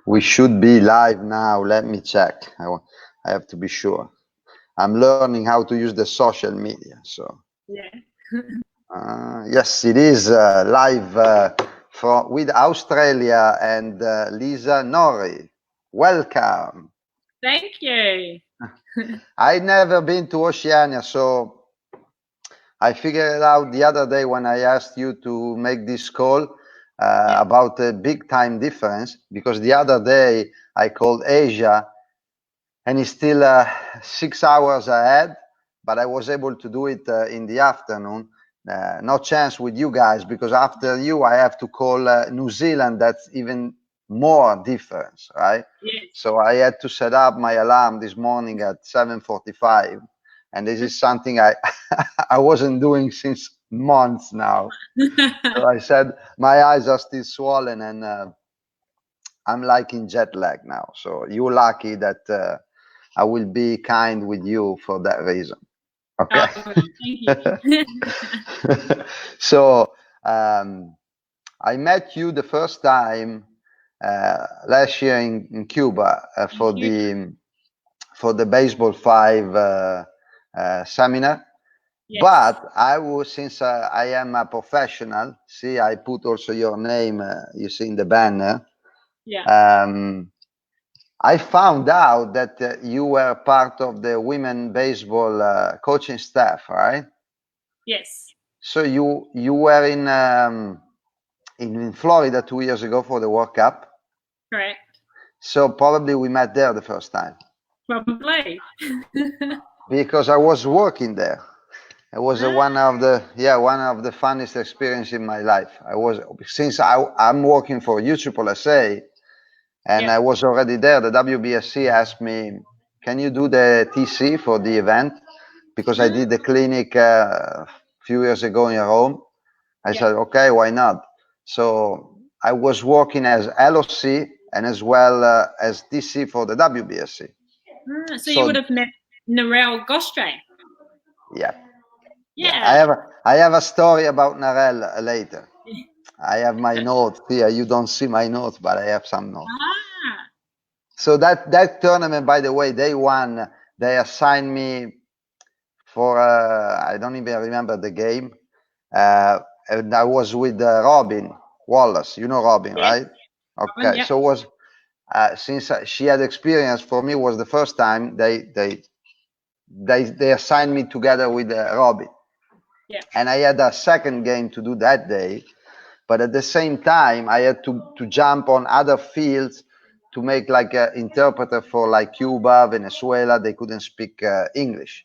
We should be live now. Let me check. I have to be sure. I'm learning how to use the social media. So yeah. Yes, it is live with Australia and Lisa Norrie. Welcome. Thank you. I'd never been to Oceania, so I figured it out the other day when I asked you to make this call about the big time difference, because the other day I called Asia and it's still 6 hours ahead, but I was able to do it in the afternoon. No chance with you guys, because after you I have to call New Zealand. That's even more difference, right? Yes. So I had to set up my alarm this morning at 7:45, and this is something I I wasn't doing since months now. So I said my eyes are still swollen, and I'm like in jet lag now. So you're lucky that I will be kind with you for that reason. Okay. Oh, thank you. So I met you the first time last year in Cuba for the Baseball5 seminar. Yes. But since I am a professional, see, I put also your name, you see in the banner. Yeah. I found out that you were part of the women baseball coaching staff, right? Yes. So you were in Florida 2 years ago for the World Cup. Correct. So probably we met there the first time. Probably. Because I was working there. It was one of the funniest experiences in my life. Since I'm working for USSSA, and I was already there. The WBSC asked me, "Can you do the TC for the event?" Because I did the clinic a few years ago in Rome. I said, "Okay, why not?" So I was working as LOC and as well as TC for the WBSC. So you would have met Narelle Gostre. Yeah. Yeah. I have a story about Narelle later. I have my notes here. You don't see my notes, but I have some notes. So that tournament, by the way, they won. They assigned me for I don't even remember the game. And I was with Robin Wallace. You know Robin, right? Okay. Robin, So it was since she had experience, for me was the first time they assigned me together with Robin. Yeah. And I had a second game to do that day, but at the same time I had to jump on other fields to make like an interpreter for like Cuba, Venezuela. They couldn't speak English.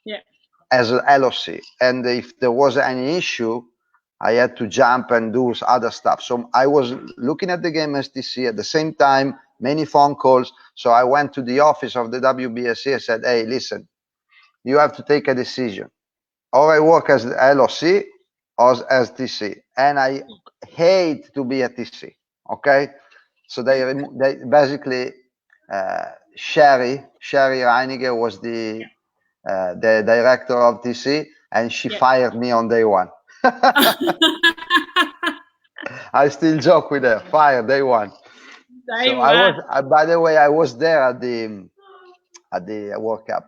Yeah. As an LOC, and if there was any issue, I had to jump and do other stuff. So I was looking at the game STC at the same time, many phone calls. So I went to the office of the WBSC and said, "Hey, listen, you have to take a decision. Or I work as LOC or as TC, and I hate to be a TC." Okay, so they basically Sherry Reiniger was the director of TC, and she fired me on day one. I still joke with her. Fire day one. So I was. By the way, I was there at the World Cup.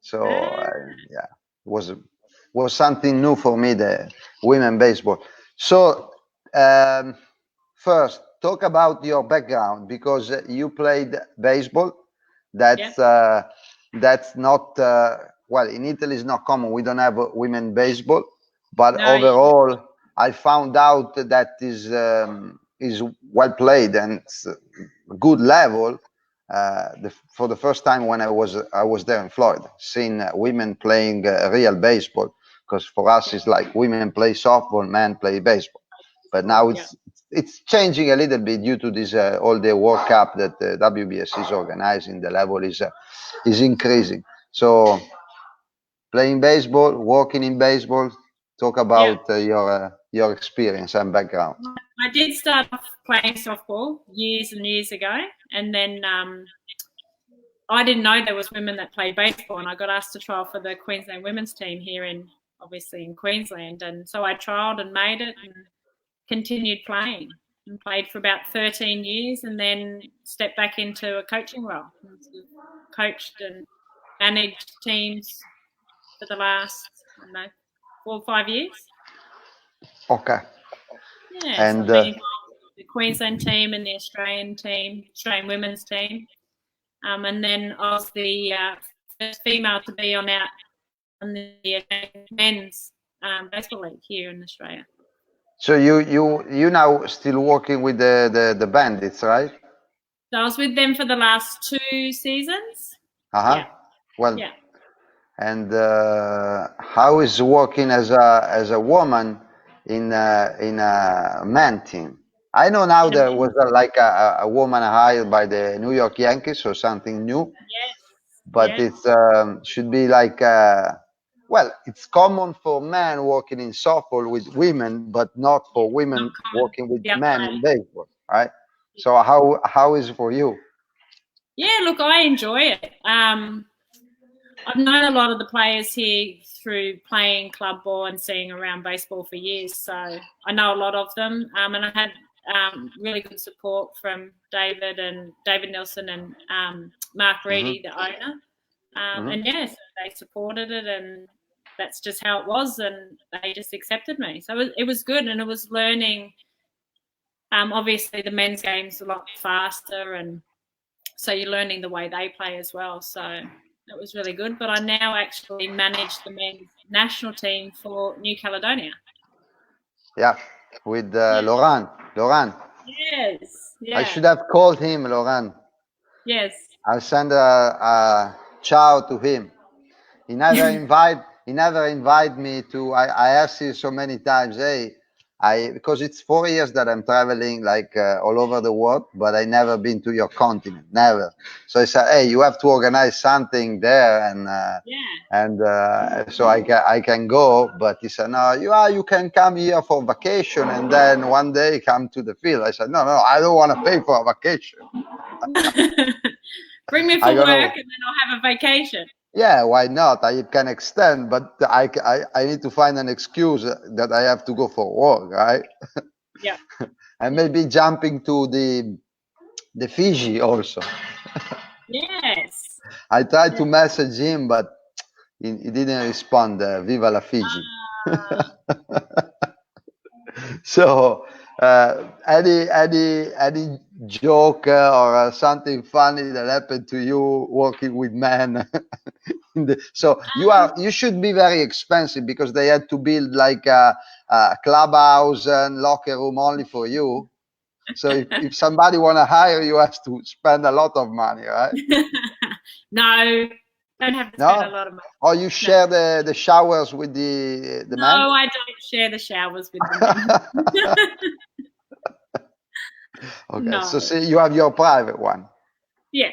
So yeah, it was something new for me, the women baseball. So first, talk about your background, because you played baseball. That's not well, in Italy it's not common. We don't have women baseball, but overall I found out that is well played and good level. For the first time when I was there in Florida, seeing women playing real baseball, because for us it's like women play softball, men play baseball. But now it's changing a little bit due to this all the World Cup that the WBS is organizing. The level is increasing. So playing baseball, working in baseball. Talk about your experience and background. I did start off playing softball years and years ago, and then I didn't know there was women that played baseball, and I got asked to trial for the Queensland women's team here obviously in Queensland, and so I trialed and made it and continued playing. and played for about 13 years, and then stepped back into a coaching role. Coached and managed teams for the last, 4 or 5 years. Okay. Yeah, and so I've been involved with the Queensland team and the Australian women's team. And then I was the first female to be on the men's baseball league here in Australia. So you now still working with the Bandits, right? So I was with them for the last 2 seasons. Yeah. Well, yeah. And how is working as a woman in a man team? I know now there was a woman hired by the New York Yankees or something new. Yes. But it's should be like well, it's common for men working in softball with women, but not for women working with men in baseball, right? So how is it for you? Yeah, look, I enjoy it. I've known a lot of the players here through playing club ball and seeing around baseball for years, so I know a lot of them. And I had really good support from David Nelson and Mark Reedy, the owner. And yes, they supported it, and that's just how it was, and they just accepted me. So it was good, and it was learning. Obviously, the men's game's a lot faster, and so you're learning the way they play as well. So it was really good. But I now actually manage the men's national team for New Caledonia. Yeah, with Laurent. Yes. Yeah. I should have called him, Laurent. Yes. I'll send a ciao to him. He never invite me to. I asked him so many times, hey, because it's 4 years that I'm traveling like all over the world, but I never been to your continent, never. So I said, hey, you have to organize something there, and so I can go. But he said, no, you can come here for vacation, and then one day come to the field. I said, no, I don't want to pay for a vacation. Bring me for work, and then I'll have a vacation. Yeah, why not? I can extend, but I need to find an excuse that I have to go for work, right? Yeah. And maybe jumping to the Fiji also. Yes. I tried to message him, but he didn't respond. Viva la Fiji. So any joke or something funny that happened to you working with men? So you should be very expensive, because they had to build like a clubhouse and locker room only for you. So if somebody want to hire you, has to spend a lot of money, right? No, don't have to spend a lot of money. Or you share the showers with the men? No, I don't share the showers with the men. Okay, no. So see, you have your private one. Yeah.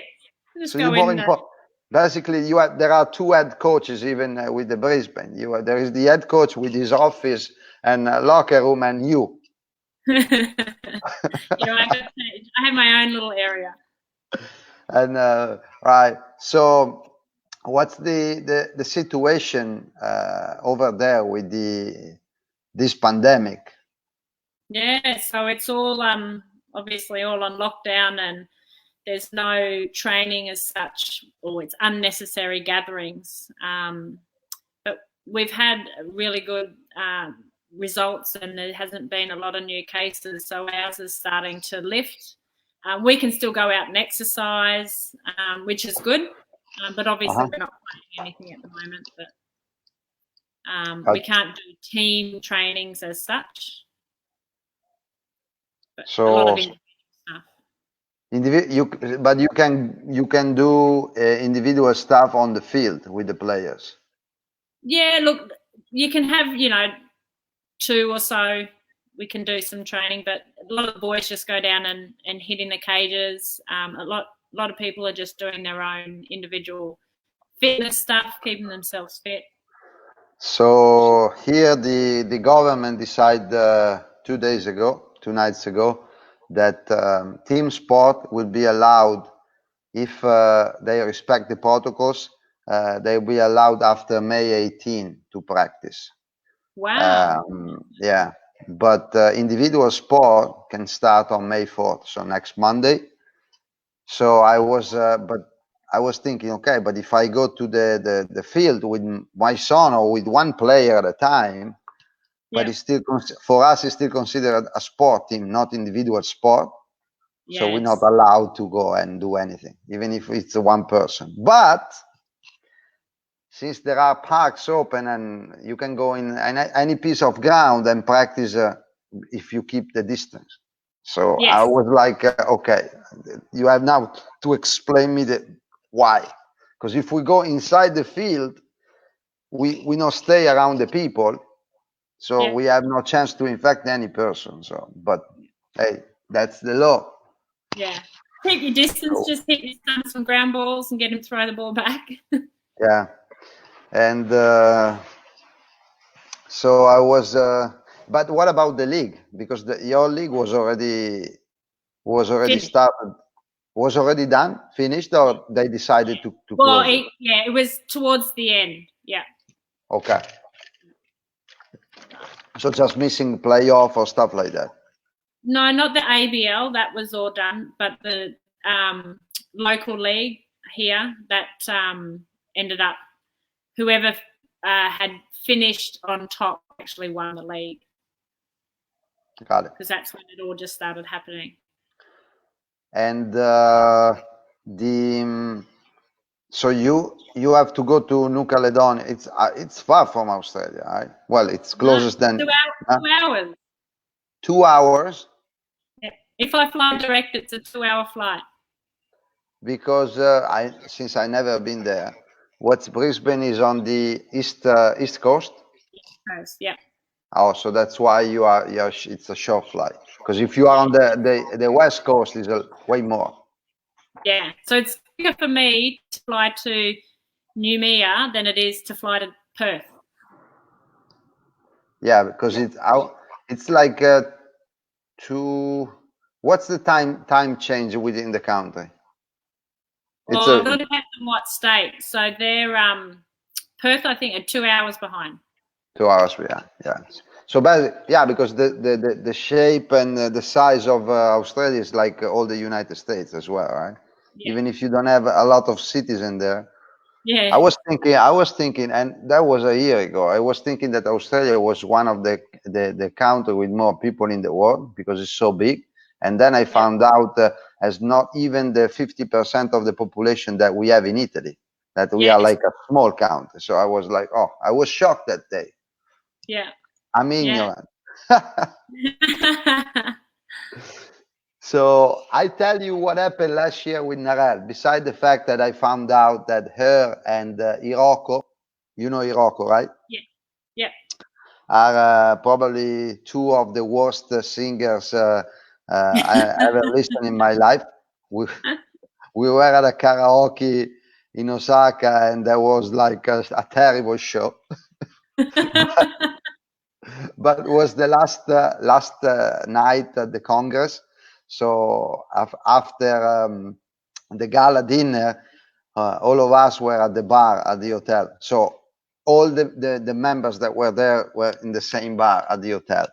So you're more important. Basically, there are 2 head coaches even with the Brisbane. There is the head coach with his office and locker room, and you. I have my own little area. And right. So, what's the situation over there with this pandemic? Yeah, so it's all obviously all on lockdown, and there's no training as such, or it's unnecessary gatherings. But we've had really good results, and there hasn't been a lot of new cases, so ours is starting to lift. We can still go out and exercise, which is good, but obviously we're not playing anything at the moment. But we can't do team trainings as such. But so a lot of stuff. But you can do individual stuff on the field with the players. Yeah, look, you can have 2 or so. We can do some training, but a lot of the boys just go down and hit in the cages. A lot of people are just doing their own individual fitness stuff, keeping themselves fit. So here the government decided 2 nights ago, that team sport will be allowed if they respect the protocols. They'll be allowed after May 18 to practice. Wow. Yeah. but individual sport can start on May 4th, so next Monday. So I was, but I was thinking, okay, but if I go to the field with my son or with one player at a time, but it's still for us, it's still considered a sport team, not individual sport. Yes. So we're not allowed to go and do anything, even if it's one person. But since there are parks open and you can go in any piece of ground and practice if you keep the distance. So I was like, okay, you have now to explain me why. Because if we go inside the field, we not stay around the people. So we have no chance to infect any person. So, but hey, that's the law. Yeah. Keep your distance, just hit your son some ground balls and get him to throw the ball back. Yeah. And so I was, but what about the league? Because your league was already started, was already done, finished, or they decided to well, close it? It was towards the end. Yeah. Okay. So just missing playoff or stuff like that? No, not the ABL. That was all done, but the local league here that ended up, whoever had finished on top actually won the league. Got it. Because that's when it all just started happening. And so you have to go to New Caledonia. It's far from Australia, right? Well, it's closest than 2 hours. 2 hours. Yeah. If I fly direct, it's a 2-hour flight. Because since I never been there, Brisbane is on the east coast. East coast, yeah. Oh, so that's why it's a short flight. Because if you are on the west coast, it's way more. Yeah, so it's quicker for me to fly to Noumea than it is to fly to Perth. Yeah, because it's like what's the time change within the country? Well, it depends on what state. So they're Perth, I think, are 2 hours behind. 2 hours, yeah. So because the shape and the size of Australia is like all the United States as well, right? Yeah. Even if you don't have a lot of cities in there. Yeah. I was thinking, and that was a year ago. I was thinking that Australia was one of the country with more people in the world because it's so big. And then I found out as not even the 50% of the population that we have in Italy, that we are like a small country. So I was like, oh, I was shocked that day. Yeah. I'm ignorant. So I tell you what happened last year with Narelle. Besides the fact that I found out that her and Hiroko, you know Hiroko, right? Yeah. Are probably two of the worst singers I ever listened in my life. We were at a karaoke in Osaka, and there was like a terrible show. But it was the last night at the Congress. So after the gala dinner, all of us were at the bar at the hotel. So all the members that were there were in the same bar at the hotel.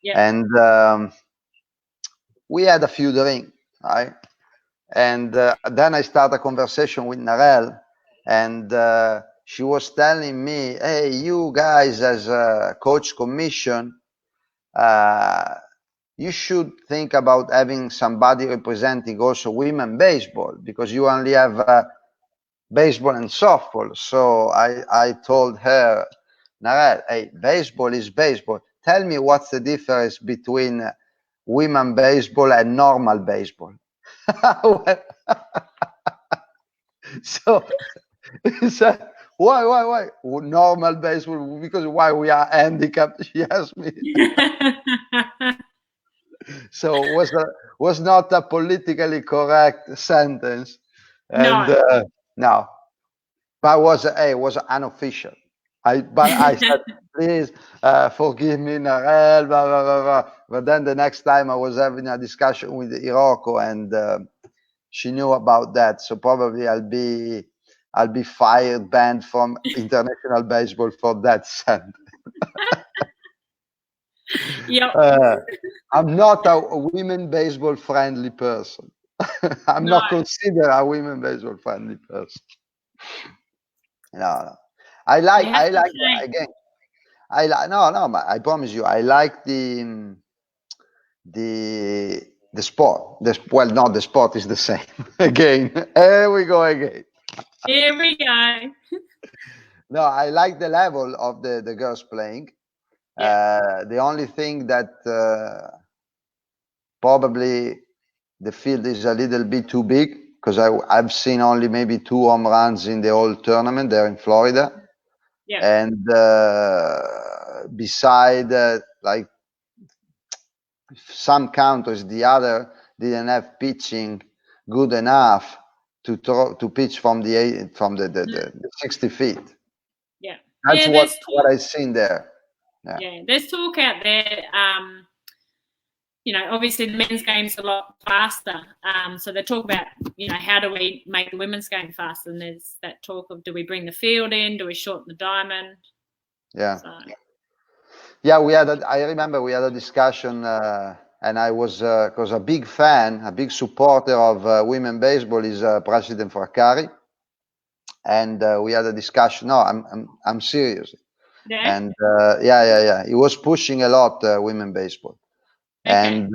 Yeah. And we had a few drinks, right? And then I started a conversation with Narelle, and she was telling me, hey, you guys as a coach commission, you should think about having somebody representing also women baseball, because you only have baseball and softball. So I told her, Narelle, hey, baseball is baseball. Tell me what's the difference between women baseball and normal baseball. So he said, why normal baseball? Because why we are handicapped? She asked me. So was not a politically correct sentence, and no, but was unofficial. I said, please forgive me, Narelle, blah, blah, blah, blah. But then the next time I was having a discussion with Hiroko, and she knew about that. So probably I'll be fired, banned from international baseball for that sentence. Yep. I'm not a women baseball friendly person. I'm not considered a women baseball friendly person. No. I like again. But I promise you, I like the sport. Well, not the sport is the same. Again, here we go again. Here we go. No, I like the level of the girls playing. Yeah. The only thing that probably the field is a little bit too big, because I've seen only maybe 2 home runs in the whole tournament there in Florida. Yeah. And beside like some countries, the other didn't have pitching good enough to pitch from the 60 feet. Yeah. That's what I've seen there. Yeah, there's talk out there. Obviously the men's game's a lot faster. So they talk about, how do we make the women's game faster? And there's that talk of, do we bring the field in? Do we shorten the diamond? Yeah. Yeah, I remember we had a discussion, and I was, because a big fan, a big supporter of women baseball is President Fraccari, and we had a discussion. No, I'm serious. Yeah. And yeah. He was pushing a lot women baseball, and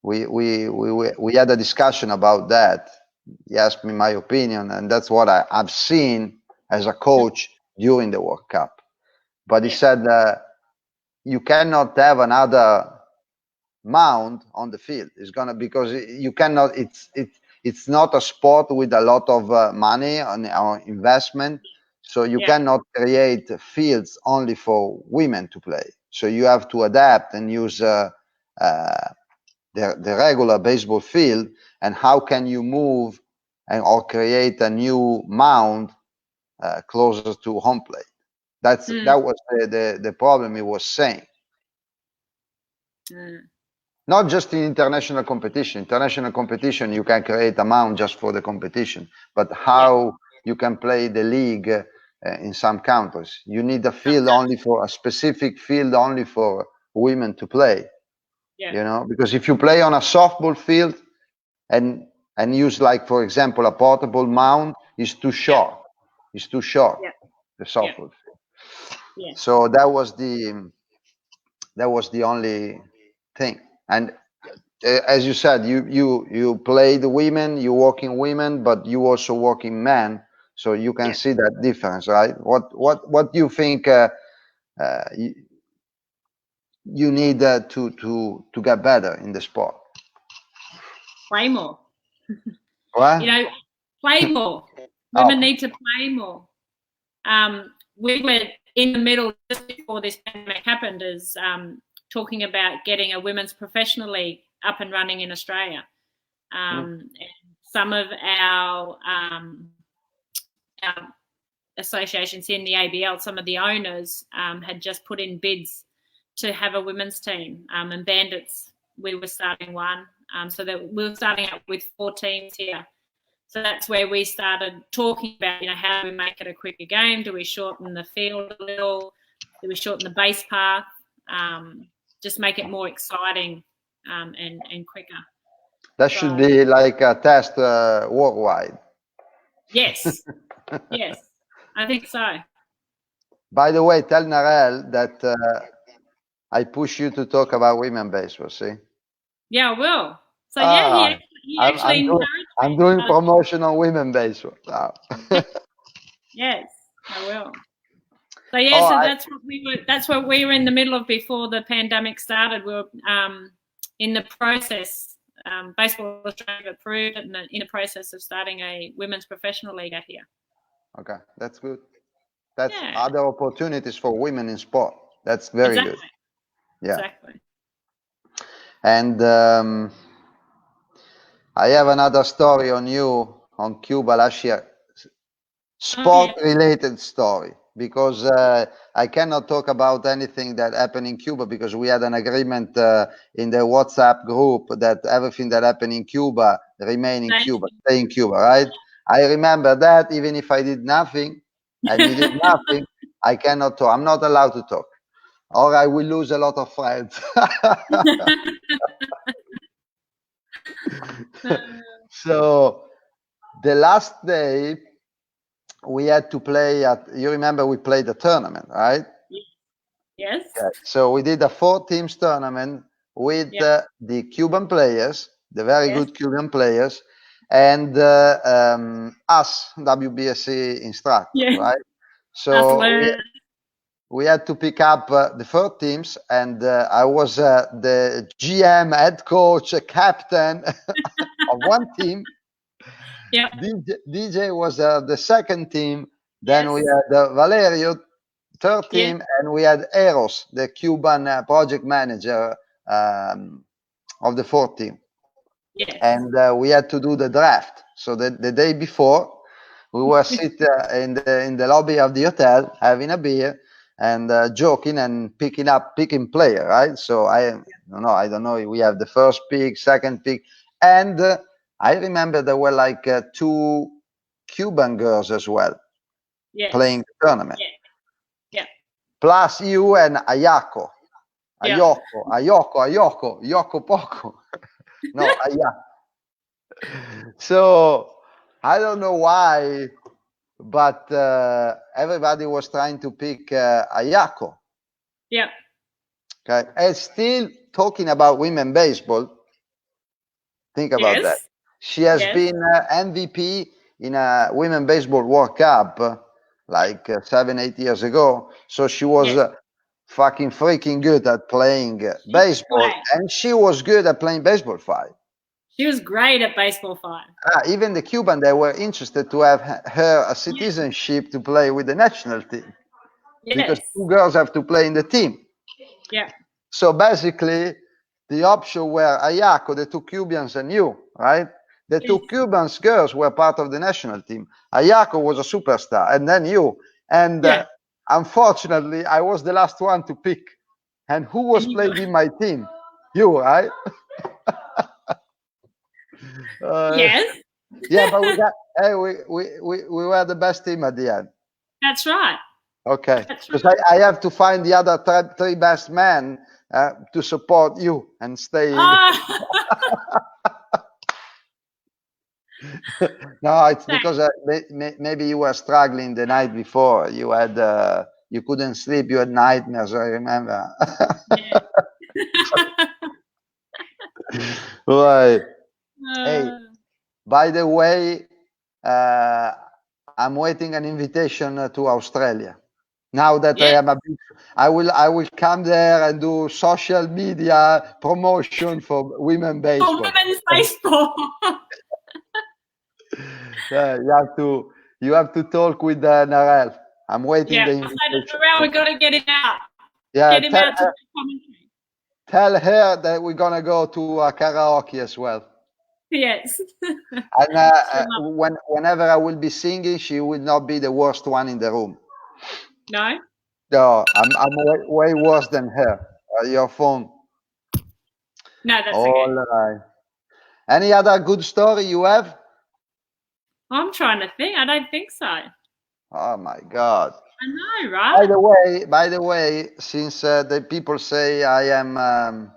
we had a discussion about that. He asked me my opinion, and that's what I've seen as a coach during the World Cup. But he said you cannot have another Mound on the field. It's gonna, because you cannot. It's not a sport with a lot of money on investment, so you cannot create fields only for women to play. So you have to adapt and use the regular baseball field. And how can you move or create a new mound closer to home plate? That was the problem he was saying. Not just in international competition. International competition, you can create a mound just for the competition. But how you can play the league in some countries, you need a field a specific field only for women to play. Yeah. Because if you play on a softball field and use, like, for example, a portable mound, it's too short. It's too short. The softball field. Yeah. So that was the only thing. And as you said, you play the women, you working women, but you also working men, so you can see that difference, right? What do you think you need to get better in the sport? Play more. What? Play more. Women need to play more. We were in the middle, just before this pandemic happened, is talking about getting a women's professional league up and running in Australia. And some of our associations in the ABL, some of the owners had just put in bids to have a women's team. And Bandits, we were starting one. So that we were starting out with 4 teams here. So that's where we started talking about, how do we make it a quicker game? Do we shorten the field a little? Do we shorten the base path? Just make it more exciting and quicker. That should be like a test worldwide. Yes. Yes, I think so. By the way, tell Narelle that I push you to talk about women baseball, see? Yeah, I will. So he actually encouraged me. I'm doing promotion on women baseball. Yes, I will. So that's what we were in the middle of before the pandemic started. We were in the process. Baseball Australia approved it, and in the process of starting a women's professional league out here. Okay, that's good. That's other opportunities for women in sport. That's very good. Yeah. Exactly. And I have another story on you on Cuba last year. Sport-related story, because I cannot talk about anything that happened in Cuba, because we had an agreement in the WhatsApp group that everything that happened in Cuba remain in Cuba, stay in Cuba, right? I remember that, even if I did nothing and you did nothing, I cannot talk. I'm not allowed to talk. or I will lose a lot of friends. So the last day we had to play you remember we played a tournament, right? Yes. Okay. So we did a 4-teams tournament with the Cuban players, the very good Cuban players, and us, WBSC instructors, right? So we had to pick up the 4 teams, and I was the GM, head coach, captain of one team. Yeah. DJ was the second team. Then we had Valerio, third team, and we had Eros, the Cuban project manager of the 4th team. Yes. And we had to do the draft. So the day before, we were sitting in the lobby of the hotel having a beer and joking and picking player, right? So I don't know. We have the first pick, second pick, and I remember there were like 2 Cuban girls as well playing the tournament. Yeah. Plus you and Ayako. Ayoko Poco. No, Ayako. So I don't know why, but everybody was trying to pick Ayako. Yeah. Okay. And still talking about women baseball. Think about that. She has been MVP in a women baseball World Cup like 7-8 years ago. So she was fucking freaking good at playing baseball, and she was good at playing baseball 5. She was great at baseball 5. Even the Cuban, they were interested to have her a citizenship to play with the national team. Because 2 girls have to play in the team. Yeah. So basically, the option were Ayako, the 2 Cubans, and you, right? The 2 Cubans girls were part of the national team. Ayako was a superstar, and then you. And unfortunately, I was the last one to pick. And who was playing in my team? You, right? Yes. Yeah, but we were the best team at the end. That's right. Okay. Because I have to find the other 3 best men to support you and stay. No, it's because maybe you were struggling the night before. You had you couldn't sleep. You had nightmares. I remember. Right. Hey, by the way, I'm waiting an invitation to Australia. Now that I will come there and do social media promotion for women baseball. For women's baseball. You have to talk with Narelle. I'm waiting the invitation. We got to get him out. Yeah, get him out to commentary. Tell her that we're gonna go to karaoke as well. Yes. And whenever I will be singing, she will not be the worst one in the room. No. No, I'm way worse than her. Your phone. No, that's all right. Any other good story you have? I'm trying to think. I don't think so. Oh my God. I know, right? By the way, since the people say I am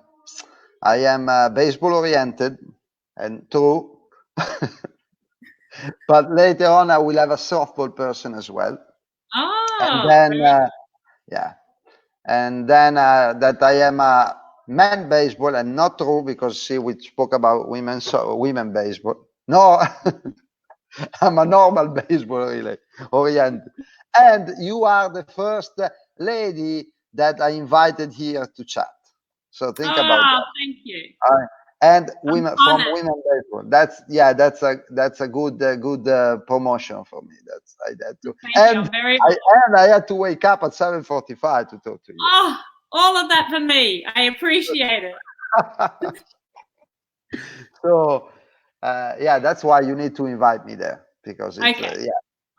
baseball oriented, and true, but later on I will have a softball person as well. Oh. And then and then that I am a man baseball, and not true, because see, we spoke about women baseball. No, I'm a normal baseball really oriented. And you are the first lady that I invited here to chat. So think about that. Thank you. And women from women baseball. That's a good promotion for me. That's I had to. I had to wake up at 7:45 to talk to you. Oh, all of that for me. I appreciate it. So that's why you need to invite me there, because it's,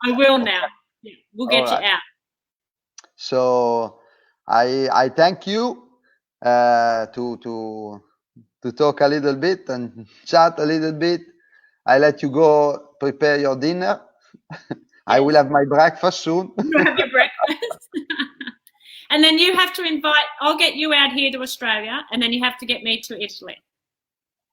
I will now. Yeah, we'll get you out. So I thank you to talk a little bit and chat a little bit. I let you go prepare your dinner. I will have my breakfast soon. You'll have your breakfast. And then you have to invite, I'll get you out here to Australia, and then you have to get me to Italy.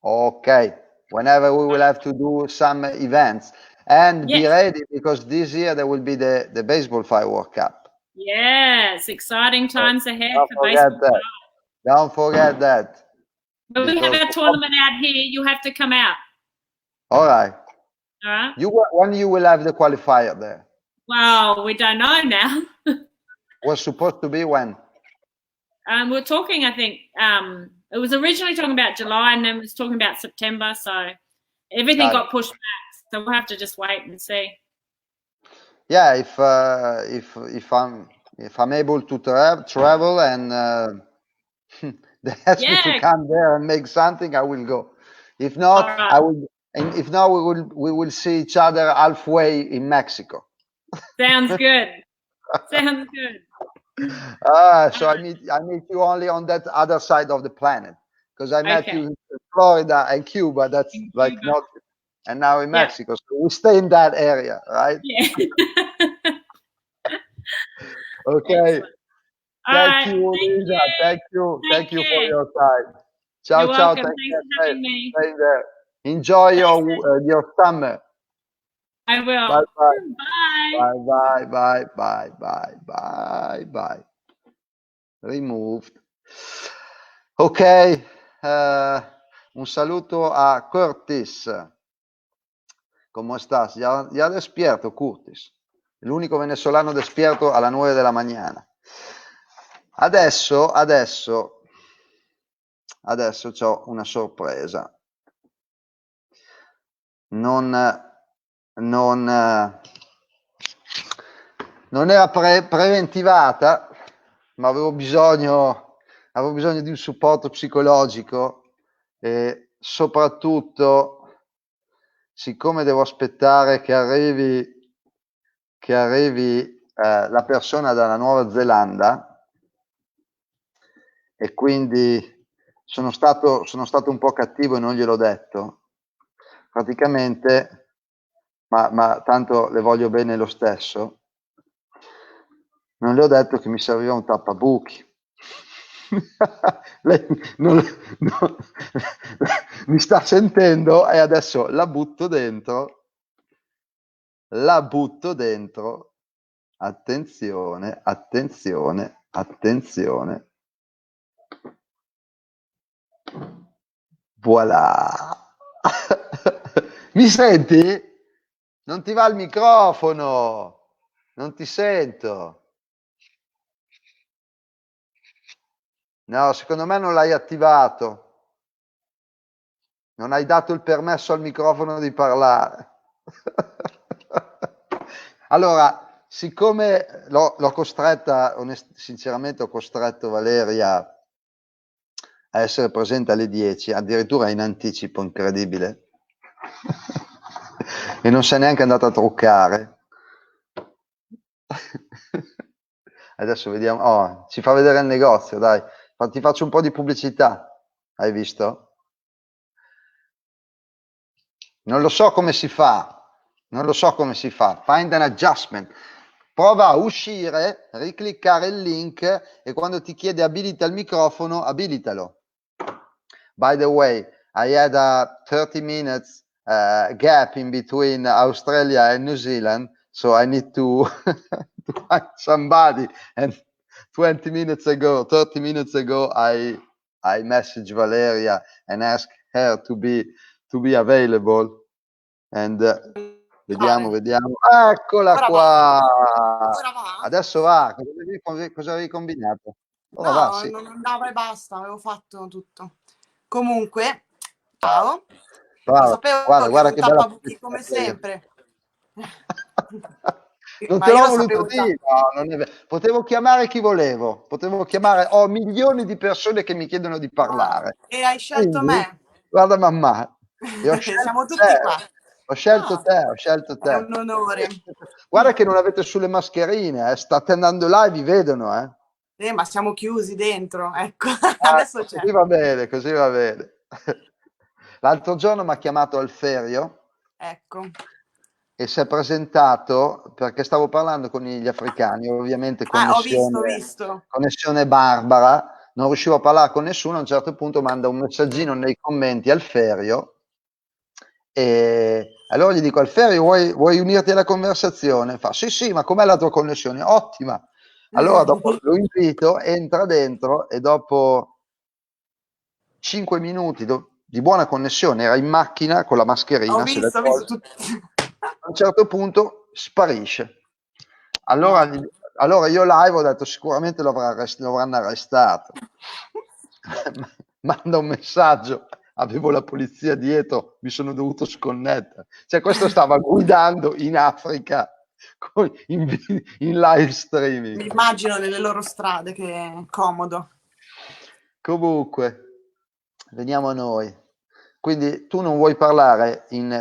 Okay. Whenever we will have to do some events. And be ready, because this year there will be the Baseball5 World Cup. Yes, exciting times ahead for Baseball5. that. Don't forget that. When we have our tournament out here, you have to come out. All right. All right. When you will have the qualifier there? Well, we don't know now. Was supposed to be when? We're talking, I think, it was originally talking about July, and then it was talking about September. So everything got pushed back. So we'll have to just wait and see. Yeah, if I'm able to travel and they ask me to come there and make something, I will go. If not, I will. And if not, we will see each other halfway in Mexico. Sounds good. Sounds good. So I meet you only on that other side of the planet, because I met you in Florida and Cuba. That's like not, and now in Mexico. So we stay in that area, right? Yeah. Okay. Thank you, Lisa. Thank you for your time. Ciao, You're ciao. welcome. Thanks for having me. Stay there. Enjoy your summer. I will. Bye bye. Bye. Bye bye bye bye bye. Removed. Ok, un saluto a Curtis. ¿Cómo estás? Ya despierto, Curtis. L'unico venezuelano despierto alla 9 della mañana. Adesso c'ho una sorpresa. Non era preventivata, ma avevo bisogno di un supporto psicologico, e soprattutto, siccome devo aspettare che arrivi la persona dalla Nuova Zelanda, e quindi sono stato un po' cattivo e non gliel'ho detto. Praticamente, ma tanto le voglio bene lo stesso, non le ho detto che mi serviva un tappabuchi. Lei mi sta sentendo, e adesso la butto dentro. Attenzione. Voilà. Mi senti? Non ti va il microfono, non ti sento. No, secondo me non l'hai attivato. Non hai dato il permesso al microfono di parlare. Allora, siccome l'ho costretta, sinceramente ho costretto Valeria a essere presente alle 10, addirittura in anticipo, incredibile. E non si è neanche andata a truccare. Adesso vediamo. Oh, ci fa vedere il negozio, dai. Ti faccio un po' di pubblicità. Hai visto? Non lo so come si fa. Find an adjustment. Prova a uscire, ricliccare il link, e quando ti chiede abilita il microfono, abilitalo. By the way, I had a 30 minutes gap in between Australia and New Zealand, so I need to find somebody. And 30 minutes ago, I messaged Valeria and asked her to be available. And vediamo. Eccola qua. Adesso va. Cosa avevi combinato? Ora va, sì. Non andava e basta, avevo fatto tutto. Comunque, ciao. Guarda che bella, come sempre. Non te l'ho voluto dire. No, non è vero. Potevo chiamare chi volevo. Ho milioni di persone che mi chiedono di parlare. E hai scelto me. Guarda mamma. Siamo tutti qua. Ho scelto te. È un onore. Guarda che non avete sulle mascherine, state andando live, vi vedono, ma siamo chiusi dentro, ecco. Adesso c'è. Così va bene. L'altro giorno mi ha chiamato Alferio. Ecco. e si è presentato perché stavo parlando con gli africani, ovviamente ho visto. connessione barbara, non riuscivo a parlare con nessuno, a un certo punto manda un messaggino nei commenti al Ferio e allora gli dico: Alferio, vuoi unirti alla conversazione? Fa sì, ma com'è la tua connessione? Ottima. Allora dopo lo invito, entra dentro e dopo 5 minuti di buona connessione, era in macchina con la mascherina, Ho visto tutto. a un certo punto sparisce. Allora, No. allora io live ho detto sicuramente lo avranno arrestato. Manda un messaggio, avevo la polizia dietro, mi sono dovuto sconnettere. Cioè questo stava guidando in Africa in live streaming. Mi immagino nelle loro strade, che è comodo. Comunque, veniamo a noi. Quindi tu non vuoi parlare in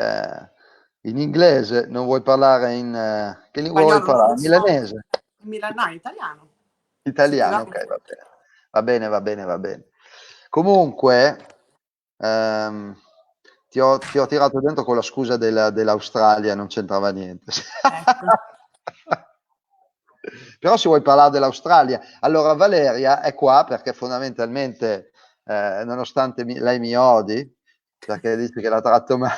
inglese, non vuoi parlare in... che lingua vuoi Spagnolo non parlare? lo so. Milanese? No, italiano. Italiano, Sì, ok, va bene. Comunque, ti ho tirato dentro con la scusa dell'Australia, non c'entrava niente. Ecco. Però se vuoi parlare dell'Australia, allora Valeria è qua perché fondamentalmente, nonostante lei mi odi, perché dice che la tratto male,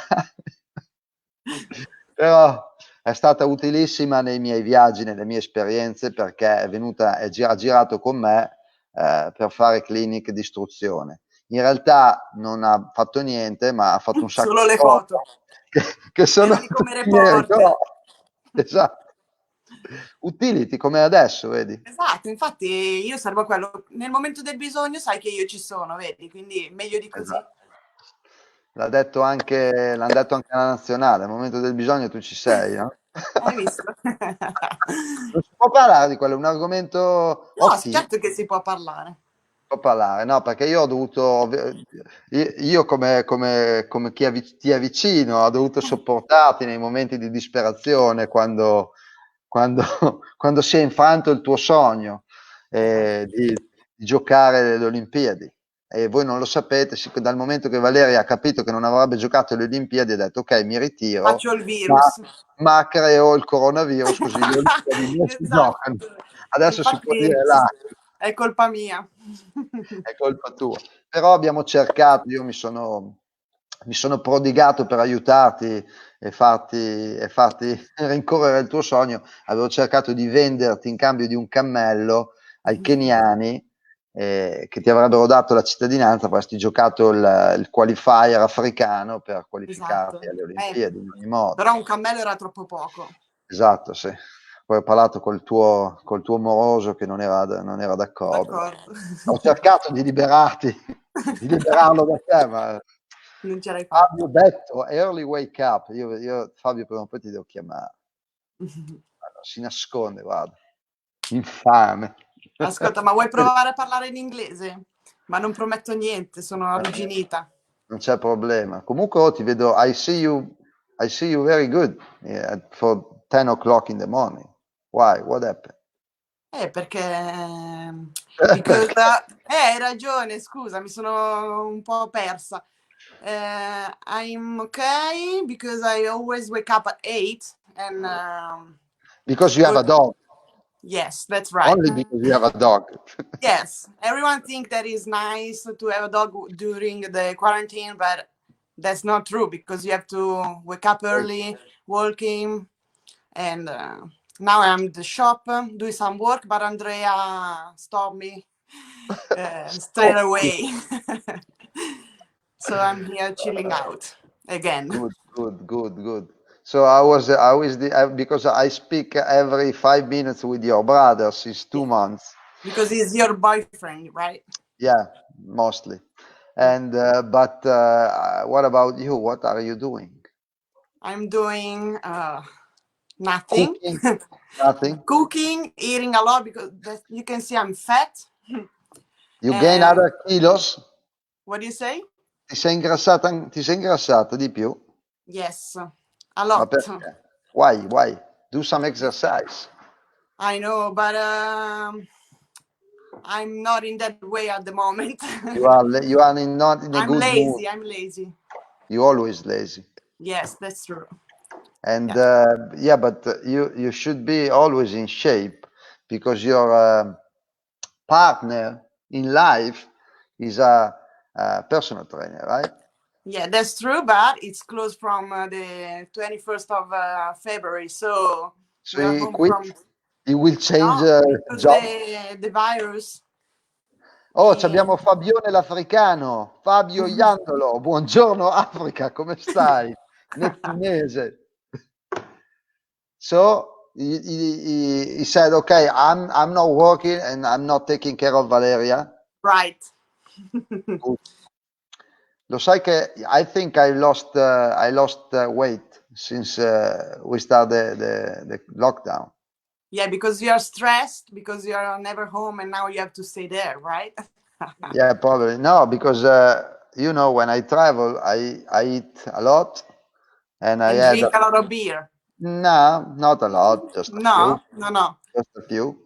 però è stata utilissima nei miei viaggi, nelle mie esperienze, perché è venuta e ha girato con me per fare clinic di istruzione. In realtà non ha fatto niente, ma ha fatto un sacco Solo di le cose foto. che sono Erano come tutti i miei reporter. ricordi. Esatto. Utility come adesso, vedi? Esatto, infatti io servo a quello. Nel momento del bisogno sai che io ci sono, vedi? Quindi meglio di così. Esatto. L'hanno detto anche alla nazionale, al momento del bisogno tu ci sei, no? Hai visto? Non si può parlare di quello, è un argomento No, OT. certo che si può parlare. Può parlare, no, perché io ho dovuto, io come ti è vicino, ho dovuto sopportarti nei momenti di disperazione quando, quando si è infranto il tuo sogno di giocare le Olimpiadi. E voi non lo sapete, dal momento che Valeria ha capito che non avrebbe giocato le Olimpiadi, ha detto ok, mi ritiro, Faccio il virus. ma creo il coronavirus così le Olimpiadi non si Esatto. giocano. Adesso si può Infatti dire là. è colpa mia. È colpa tua. Però abbiamo cercato, io mi sono prodigato per aiutarti e farti rincorrere il tuo sogno. Avevo cercato di venderti in cambio di un cammello ai keniani che ti avrebbero dato la cittadinanza, avresti giocato il qualifier africano per qualificarti Esatto. alle Olimpiadi in ogni modo. Però un cammello era troppo poco. Esatto, sì. Poi ho parlato col tuo moroso che non era d'accordo. Ho cercato di liberarlo da te, ma Non ce l'hai fatta. Fabio detto early wake up. Io Fabio prima o poi ti devo chiamare. Allora, si nasconde, guarda. Infame. Ascolta, ma vuoi provare a parlare in inglese? Ma non prometto niente, sono arrugginita. Non c'è problema. Comunque ti vedo, I see you very good for 10 o'clock in the morning. Why? What happened? Perché hai ragione, scusa, mi sono un po' persa. I'm okay because I always wake up at 8 and because you have a dog. Yes, that's right. Only because you have a dog. Yes, everyone think that is nice to have a dog during the quarantine, but that's not true because you have to wake up early, walking, and now I'm at the shop doing some work, but Andrea stopped me straight away. So I'm here chilling out again. Good. So I was because I speak every 5 minutes with your brother since 2 months. Because he's your boyfriend, right? Yeah, mostly. And but what about you? What are you doing? I'm doing nothing. Cooking? Nothing. Cooking, eating a lot because you can see I'm fat. You gain other kilos? What do you say? Ti sei ingrassata di più? Yes, a lot. Ma perché? Why? Do some exercise. I know, but I'm not in that way at the moment. You are not in a I'm good lazy. mood. I'm lazy. You're always lazy. Yes, that's true. And yeah, but you should be always in shape because your partner in life is a personal trainer, right? Yeah, that's true, but it's closed from the 21st of February, so So we are he home quit. from. He will change No, because job. the virus. Oh, abbiamo Fabione l'Africano, Fabio Iandolo. Buongiorno Africa, come stai? Nettinese. So he said, okay, I'm not working and I'm not taking care of Valeria. Right. Lo sai che I think I lost weight since we started the lockdown. Yeah, because you are stressed because you are never home and now you have to stay there, right? Yeah, probably. No, because you know, when I travel, I eat a lot and I And had drink a lot of beer. no, not a lot, just a few. No. Just a few.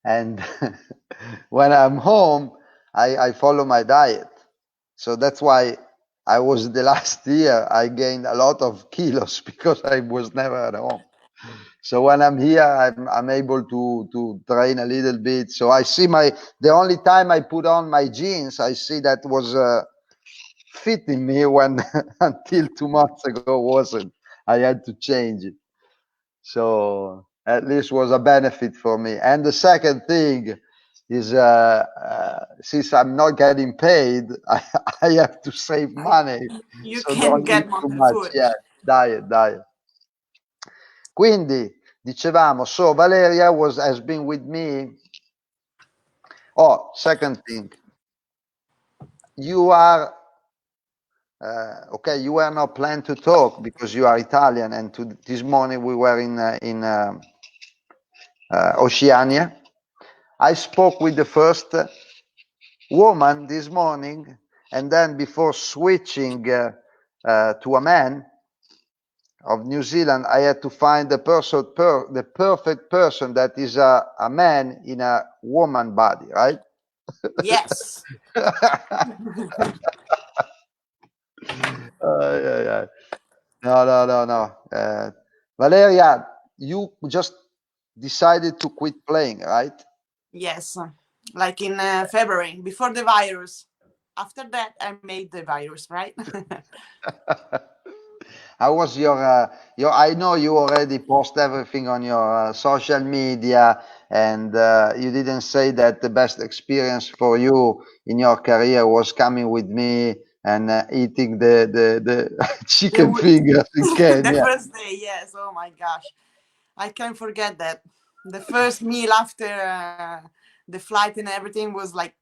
And when I'm home, I follow my diet. So that's why I was the last year I gained a lot of kilos because I was never at home. So when I'm here, I'm able to train a little bit. So I see the only time I put on my jeans, I see that was fitting me when until 2 months ago wasn't. I had to change it. So at least was a benefit for me. And the second thing is since I'm not getting paid, I have to save money. You So can don't eat get more too much. food. Yeah, diet. Quindi dicevamo, so Valeria has been with me. Oh, second thing, you are okay. You were not planned to talk because you are Italian, and this morning we were in Oceania. I spoke with the first woman this morning, and then before switching to a man of New Zealand, I had to find the perfect person that is a man in a woman body, right? Yes. Yeah. No. Valeria, you just decided to quit playing, right? Yes. Like in February, before the virus. After that, I made the virus, right? How was your? I know you already post everything on your social media, and you didn't say that the best experience for you in your career was coming with me and eating the chicken fingers in The Kenya. first day, yes. Oh my gosh. I can't forget that. The first meal after the flight and everything was like,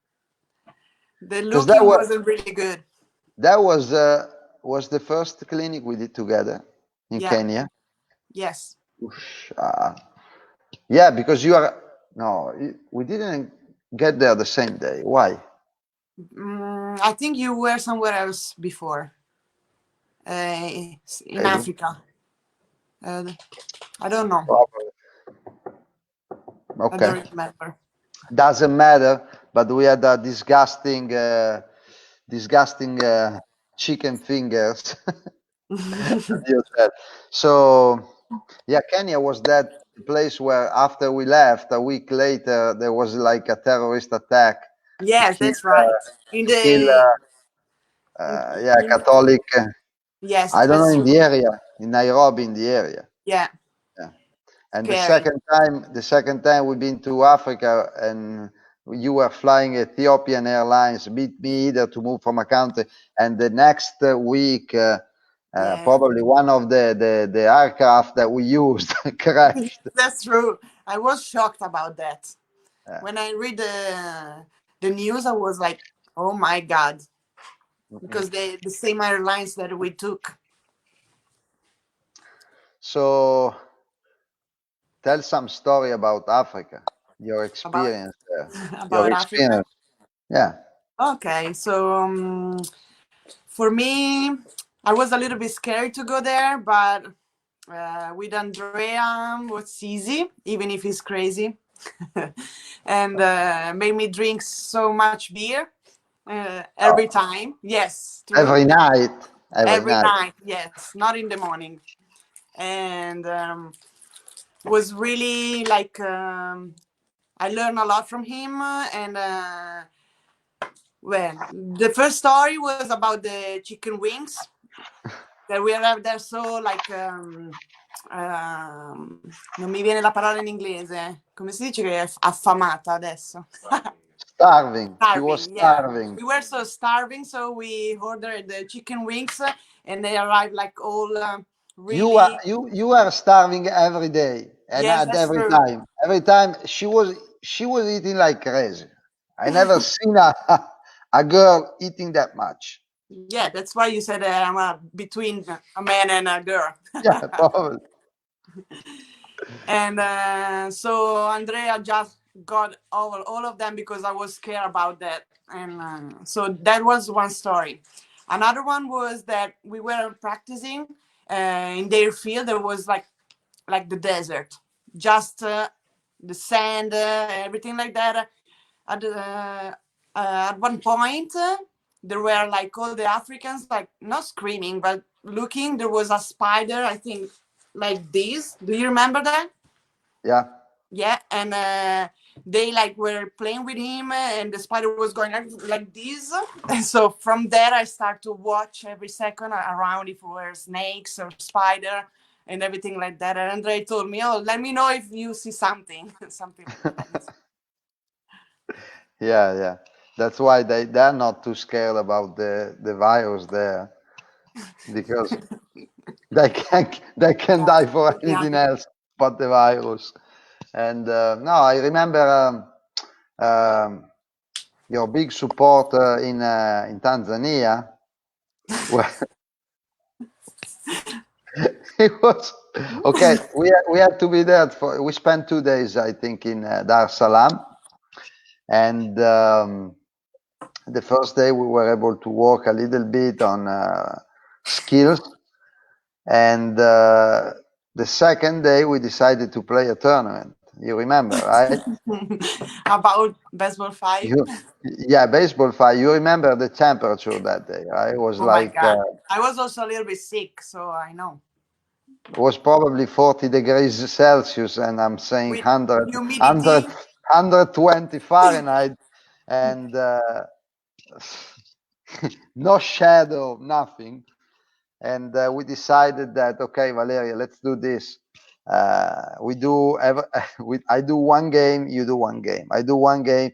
the looking wasn't really good. That was the first clinic we did together in Kenya. Yes. Yeah, because you are we didn't get there the same day. Why? I think you were somewhere else before, in Africa. I don't know. Okay. I don't remember. Doesn't matter. But we had a disgusting chicken fingers. So yeah, Kenya was that place where after we left, a week later, there was like a terrorist attack. Yes, that's right. Catholic. Yes, I don't know, that's in true. the area, in Nairobi, in the area. Yeah. And Scary. the second time we've been to Africa, and you were flying Ethiopian Airlines, beat me either to move from a country, and the next week, probably one of the aircraft that we used crashed. That's true. I was shocked about that. When I read the news, I was like, oh my God. Because the same airlines that we took. So tell some story about Africa, your experience there. About Africa? Yeah. Okay, so for me, I was a little bit scared to go there, but with Andrea, was easy, even if he's crazy. And made me drink so much beer every time. Yes, true. Every night. Every night, yes, not in the morning. And was really like I learned a lot from him. And well, the first story was about the chicken wings that we have there. So like non mi viene la parola in inglese. Come si dice che è affamata adesso? Starving. She was starving. Yeah. We were so starving, so we ordered the chicken wings, and they arrived like all really. You are starving every day, and yes, every true. time. Every time she was eating like crazy. I never seen a girl eating that much. Yeah, that's why you said I'm between a man and a girl. Yeah, probably. And so Andrea just got all of them because I was scared about that. And so that was one story. Another one was that we were practicing in their field. There was like the desert, just the sand, everything like that. At one point, there were like all the Africans, like not screaming, but looking. There was a spider, I think, like this. Do you remember that? Yeah. Yeah, and they like were playing with him, and the spider was going like this. And so from there, I start to watch every second around if there were snakes or spider and everything like that. And Andrea told me, "Oh, let me know if you see something, something like that." Yeah. That's why they're not too scared about the virus there, because they can die for anything else but the virus. And no, I remember your big support in Tanzania. It was okay. We had to be there we spent 2 days, I think, in Dar es Salaam, and the first day we were able to work a little bit on skills, and the second day we decided to play a tournament. You remember, right? About Baseball5? Yeah, Baseball5. You remember the temperature that day, right? It was my God. I was also a little bit sick, so I know. It was probably 40 degrees Celsius, and I'm saying 120 Fahrenheit, and no shadow, nothing. And we decided that, okay, Valeria, let's do this. I do one game, you do one game. I do one game,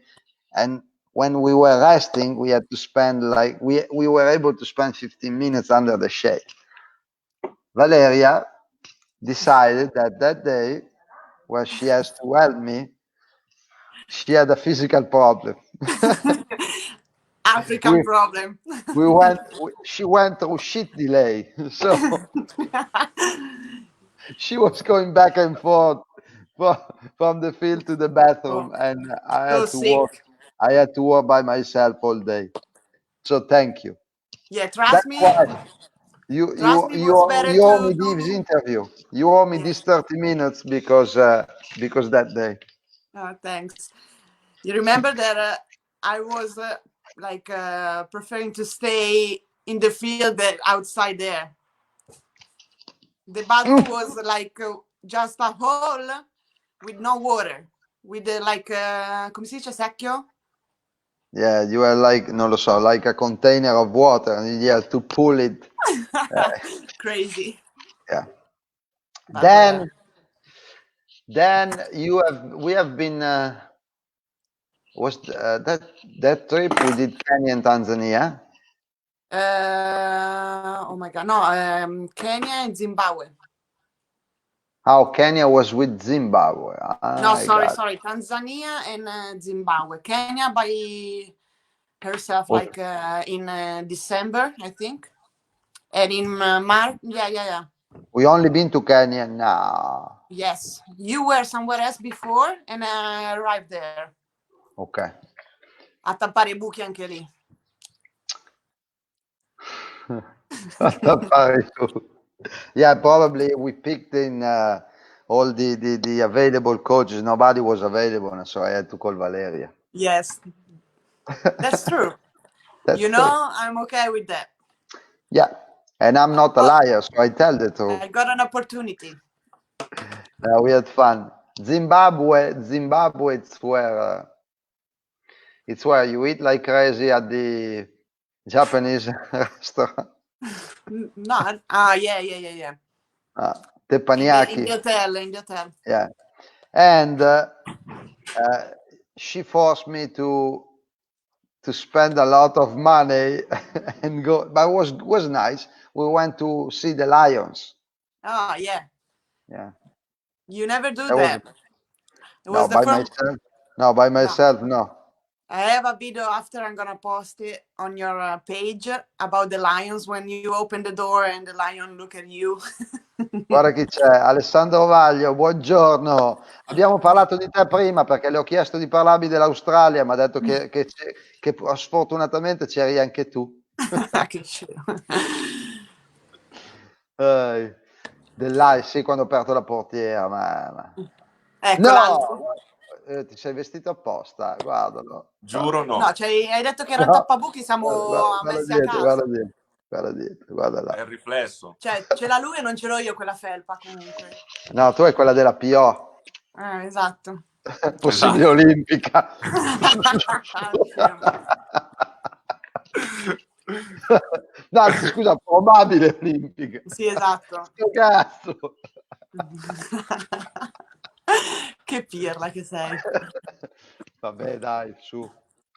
and when we were resting, we had to spend we were able to spend 15 minutes under the shade. Valeria decided that day, where she has to help me, she had a physical problem. African problem. She went through shit delay, so she was going back and forth from the field to the bathroom, and I had to work by myself all day. So thank you. Yeah, trust me. You owe me this interview. You owe me these 30 minutes because that day. Oh, thanks. You remember that I was preferring to stay in the field than outside there. The bathroom was like just a hole with no water, with come si dice, secchio? Yeah, you were like, non lo so, like a container of water, and you had to pull it. Crazy. Yeah. Then we have been. Was that trip we did Kenya and Tanzania? Oh my God, no, Kenya and Zimbabwe. How Kenya was with Zimbabwe? No, sorry, Tanzania and Zimbabwe. Kenya by herself, in December, I think, and in March. Yeah. We only been to Kenya now. Yes, you were somewhere else before, and I arrived there. Okay. A tappare I buchi anche lì. Yeah, probably we picked in all the available coaches. Nobody was available, so I had to call Valeria. Yes, that's true. I'm okay with that. Yeah. And I'm not a liar, so I tell the truth. I got an opportunity. We had fun. Zimbabwe, it's where you eat like crazy at the Japanese restaurant. No, yeah. Teppanyaki. In the hotel. Yeah. And she forced me to spend a lot of money and go, but it was nice. We went to see the lions. Oh, yeah. Yeah. You never do that. No, by myself. No, by myself, no. I have a video after, I'm gonna post it on your page about the lions when you open the door and the lion look at you. Guarda chi c'è, Alessandro Vaglio, buongiorno. Abbiamo parlato di te prima perché le ho chiesto di parlarmi dell'Australia, ma ha detto che sfortunatamente c'eri anche tu. Che scemo. Sì, quando ho aperto la portiera, ma... Ecco, no! Ti sei vestito apposta, guardalo. Giuro no. No, hai detto che era tappabuchi, siamo messi a casa. Guarda là. È il riflesso. Cioè, ce l'ha lui e non ce l'ho io quella felpa comunque. No, tu hai quella della PO. Esatto. Possibile olimpica. No, anzi, scusa, probabile olimpica. Sì, esatto. Sto cazzo. Che pirla che sei. Vabbè, dai, su.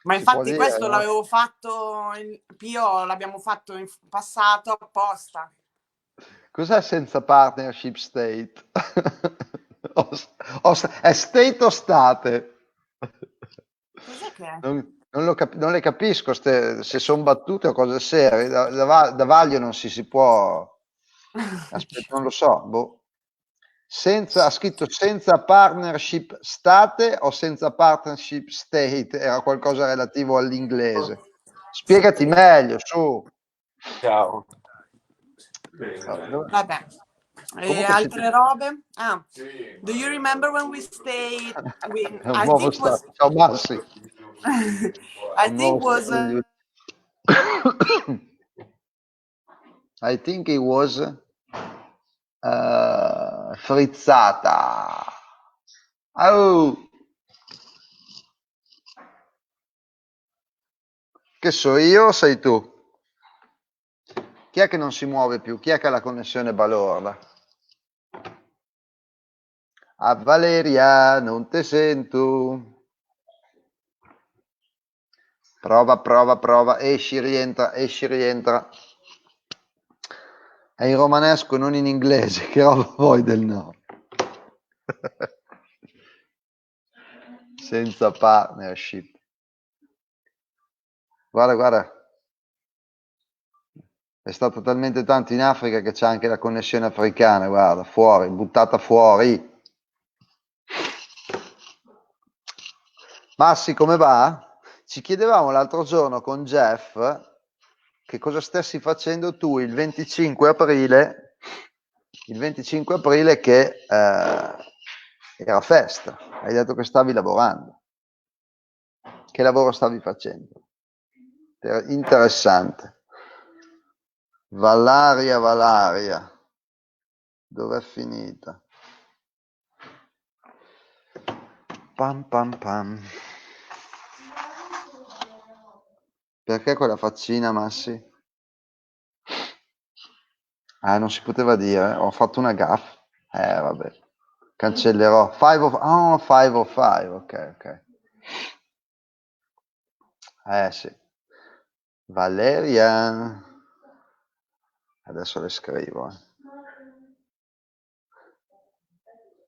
Ma infatti questo no? l'avevo fatto in PO, l'abbiamo fatto in passato apposta. Cos'è senza partnership state? È state o state? Cos'è che è? Non le capisco se sono battute o cose serie. Da Vaglio non si può. Aspetta, non lo so. Boh. Ha scritto senza partnership state o senza partnership state? Era qualcosa relativo all'inglese. Spiegati meglio, su. Ciao. Vabbè. E altre robe? Do you remember when we stayed? Ciao Massi. I think it was frizzata. Oh. Che so io o sei tu? Chi è che non si muove più? Chi è che ha la connessione balorda? A Valeria, non te sento. Prova. Esci, rientra. È in romanesco, non in inglese. Che roba vuoi del no? Senza partnership. Guarda. È stato talmente tanto in Africa che c'è anche la connessione africana, guarda, fuori, buttata fuori. Massi, come va? Ci chiedevamo l'altro giorno con Jeff che cosa stessi facendo tu il 25 aprile che era festa. Hai detto che stavi lavorando. Che lavoro stavi facendo? Interessante. Valaria, dov'è finita? Pam. Perché quella faccina, Massi? Non si poteva dire, ho fatto una gaffe. Vabbè, cancellerò. 505, ok. Sì. Valeria. Adesso le scrivo.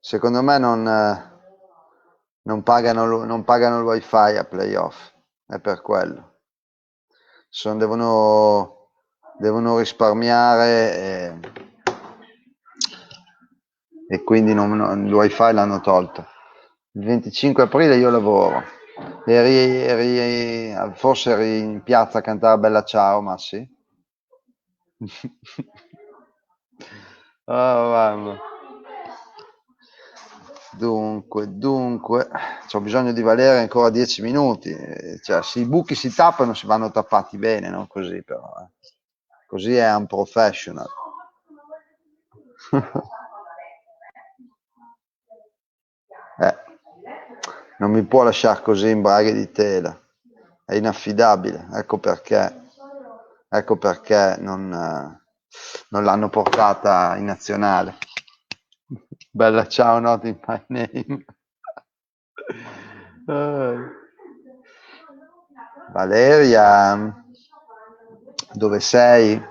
Secondo me non pagano il wifi a playoff, è per quello. Devono risparmiare e quindi il wifi l'hanno tolto. Il 25 aprile io lavoro. Forse eri in piazza a cantare Bella Ciao, Massi? Mamma. Dunque, c'ho bisogno di Valeria ancora 10 minuti. Cioè, se i buchi si tappano, si vanno tappati bene, non così però. così è un professional. Non mi può lasciare così in braghe di tela, è inaffidabile, ecco perché non l'hanno portata in nazionale. Bella ciao, not in my name. Valeria, dove sei?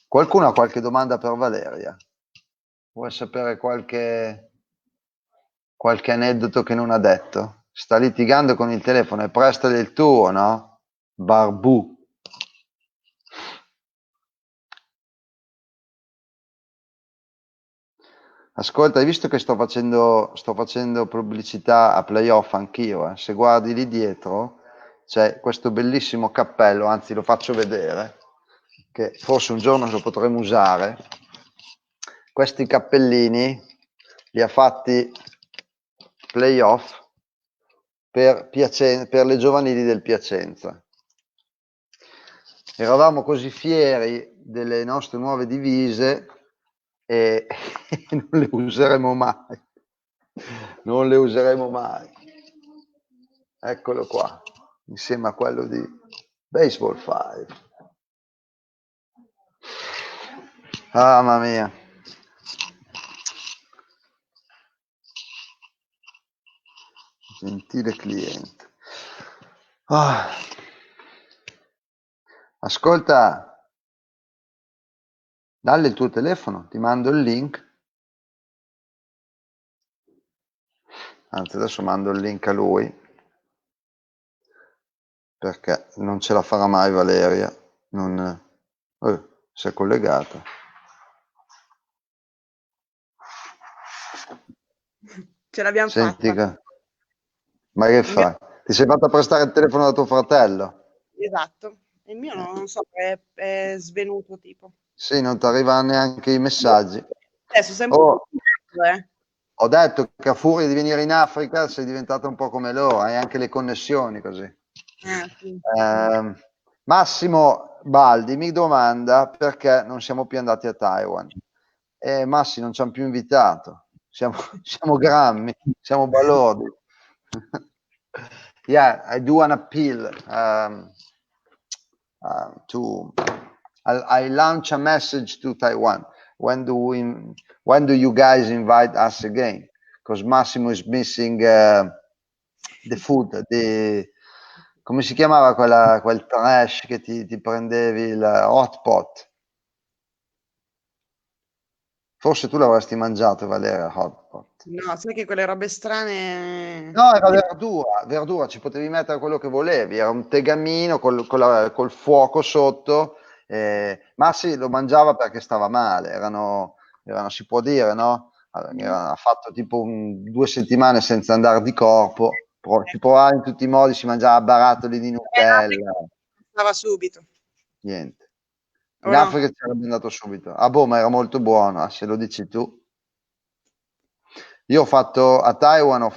Qualcuno ha qualche domanda per Valeria? Vuoi sapere qualche aneddoto che non ha detto? Sta litigando con il telefono, e prestale il tuo, no? Barbù. Ascolta, hai visto che sto facendo pubblicità a playoff anch'io, eh? Se guardi lì dietro c'è questo bellissimo cappello, anzi lo faccio vedere, che forse un giorno lo potremo usare. Questi cappellini li ha fatti playoff per le giovanili del Piacenza. Eravamo così fieri delle nostre nuove divise e non le useremo mai. Non le useremo mai. Eccolo qua, insieme a quello di Baseball5. Ah, mamma mia. Gentile cliente. Ah. Ascolta, dalle il tuo telefono, ti mando il link. Anzi, adesso mando il link a lui, perché non ce la farà mai Valeria. Si è collegata. Ce l'abbiamo fatta. Ma che fai? Ti sei fatta prestare il telefono da tuo fratello? Esatto. Il mio non so, è svenuto tipo. Sì, non ti arrivano neanche i messaggi. Adesso sempre Ho detto che a furia di venire in Africa sei diventata un po' come loro, hai anche le connessioni così. Sì. Massimo Baldi mi domanda perché non siamo più andati a Taiwan. Massi non ci hanno più invitato, siamo grammi, siamo balordi. Yeah, I do an appeal I launch a message to Taiwan. When do you guys invite us again? Because Massimo is missing the food, come si chiamava quel trash che ti prendevi, il hot pot? Forse tu l'avresti mangiato, Valeria, hot pot. No, sai che quelle robe strane... No, era verdura, ci potevi mettere quello che volevi, era un tegamino col fuoco sotto, ma sì, lo mangiava perché stava male, erano si può dire, no? Ha fatto tipo 2 settimane senza andare di corpo, si provava in tutti i modi, si mangiava barattoli di Nutella. Stava subito. Niente. In Africa ci sarebbe andato subito. Ah boh, ma era molto buono, se lo dici tu. Io a Taiwan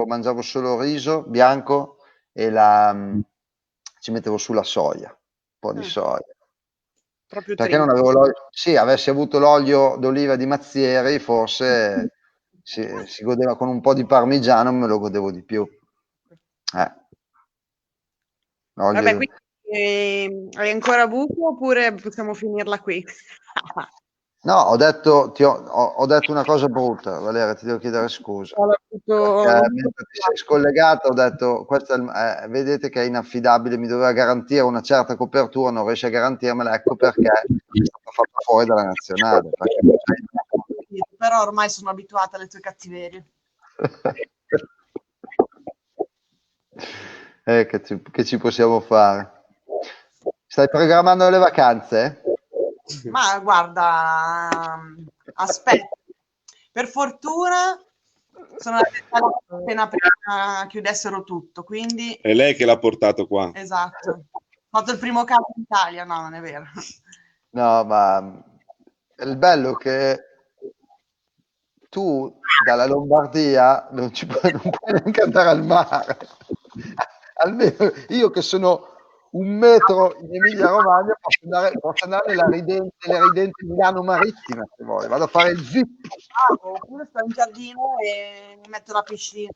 mangiavo solo riso bianco e ci mettevo sulla soia, un po' di soia. Proprio perché non avevo l'olio? Sì, avessi avuto l'olio d'oliva di Mazzieri, forse si godeva con un po' di parmigiano, me lo godevo di più. Vabbè, quindi hai ancora buco oppure possiamo finirla qui? No, ho detto una cosa brutta, Valeria, ti devo chiedere scusa. Perché mentre ti sei scollegata ho detto, vedete che è inaffidabile, mi doveva garantire una certa copertura, non riesce a garantirmela, ecco perché è stata fatta fuori dalla nazionale. Però ormai sono abituata alle tue cattiverie. Che ci possiamo fare? Stai programmando le vacanze? Ma guarda, aspetta, per fortuna sono appena chiudessero tutto, quindi... È lei che l'ha portato qua. Esatto. Ho fatto il primo caso in Italia, no, non è vero. No, ma il bello che tu dalla Lombardia non puoi neanche andare al mare. Almeno io che sono un metro in Emilia Romagna, posso andare nelle ridenti Milano Marittima se vuoi, vado a fare il zip. Oppure sto in giardino e mi metto la piscina.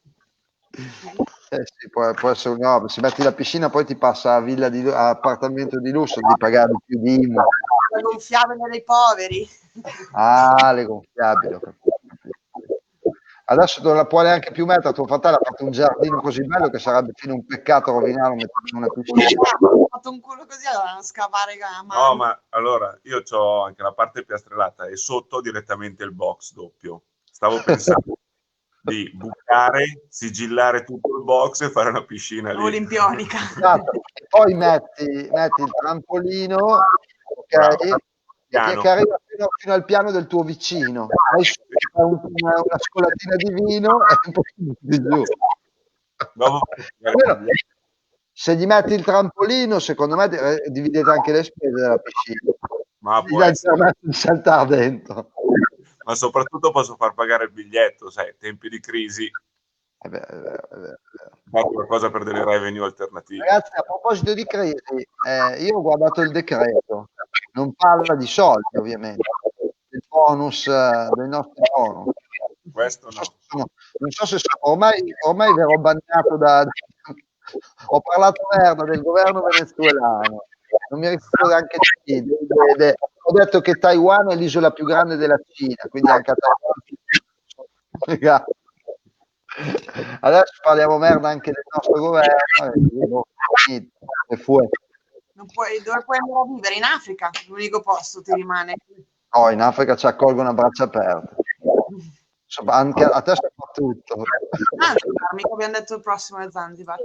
Sì, può essere no, se metti la piscina poi ti passa a appartamento di lusso, di pagare più di IMU. La gonfiabile dei poveri. Ah, le gonfiabili, ho capito. Adesso non la può neanche più mettere, tuo fratello ha fatto un giardino così bello che sarebbe fino a un peccato rovinarlo mettendo una piscina. Ho fatto un culo così a scavare a mano. No, ma allora io ho anche la parte piastrellata e sotto direttamente il box doppio. Stavo pensando di bucare, sigillare tutto il box e fare una piscina lì. Olimpionica. Esatto. E poi metti il trampolino, ok? Che arriva fino al piano del tuo vicino. Hai una scolatina di vino e poi di giù. Se gli metti il trampolino, secondo me dividete anche le spese della piscina. Ma può essere. Di saltare dentro. Ma soprattutto posso far pagare il biglietto, sai, tempi di crisi. È vero. Fare qualcosa per delle revenue alternative. Ragazzi, a proposito di crisi, io ho guardato il decreto, non parla di soldi ovviamente, del bonus, dei nostri bonus. Questo no. Non so se ormai verrò bannato ho parlato merda del governo venezuelano, non mi ricordo neanche chi, ho detto che Taiwan è l'isola più grande della Cina, quindi anche a Taiwan. Adesso parliamo merda anche del nostro governo e fuori. Dove puoi andare a vivere? In Africa, l'unico posto ti rimane. No, in Africa ci accolgono a braccia aperte. Anche a te fa tutto. Mica abbiamo detto il prossimo è Zanzibar.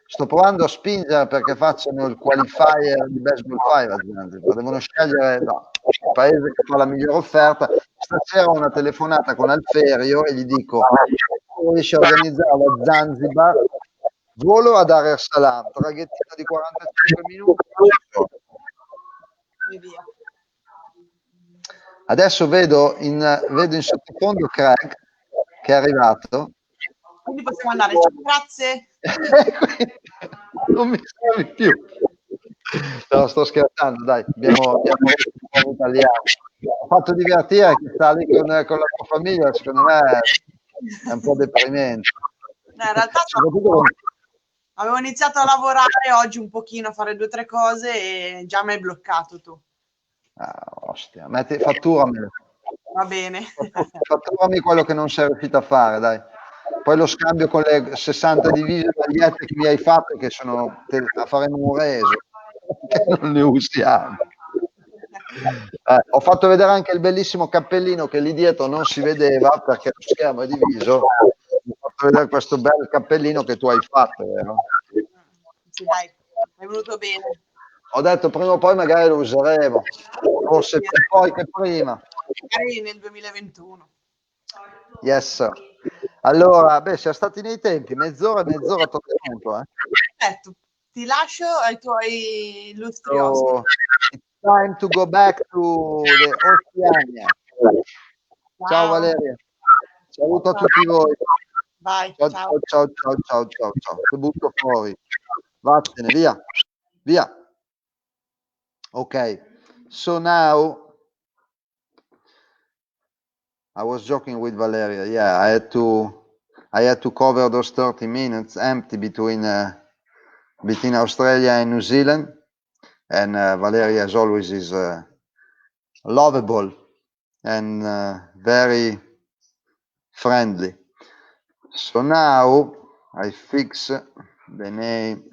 Sto provando a spingere perché facciano il qualifier di Baseball5 a Zanzibar. Devono scegliere il paese che fa la migliore offerta. Stasera ho una telefonata con Alferio e gli dico: riesci a organizzare a Zanzibar volo a Dar es Salaam, traghettino di 45 minuti. E via. Adesso vedo in sottofondo Craig che è arrivato. Quindi possiamo andare. Ciao, grazie. Non mi servi più. No, sto scherzando, dai, abbiamo un italiano. Ho fatto divertire che sta lì con la tua famiglia, secondo me è un po' deprimente. In realtà avevo iniziato a lavorare oggi un pochino, a fare 2 o 3 cose e già mi hai bloccato tu. Ostia, fatturami. Va bene. Fatturami quello che non sei riuscito a fare, dai. Poi lo scambio con le 60 divise magliette che mi hai fatto, che faremo un reso, che non ne usiamo. Ho fatto vedere anche il bellissimo cappellino che lì dietro non si vedeva perché lo schermo è diviso. Ho fatto vedere questo bel cappellino che tu hai fatto, vero? Sì, dai, è venuto bene. Ho detto prima o poi magari lo useremo, forse più poi che prima. Magari nel 2021. Yes. Allora, siamo stati nei tempi, mezz'ora t'ho tenuto. Perfetto, ti lascio ai tuoi illustri ospiti. It's time to go back to the Oceania. Ciao Valeria, saluto a tutti voi. Vai, ciao. Ti butto fuori. Vattene, via. Okay, so now I was joking with Valeria. Yeah, I had to cover those 30 minutes empty between Australia and New Zealand, and Valeria, as always, is lovable and very friendly. So now I fix the name.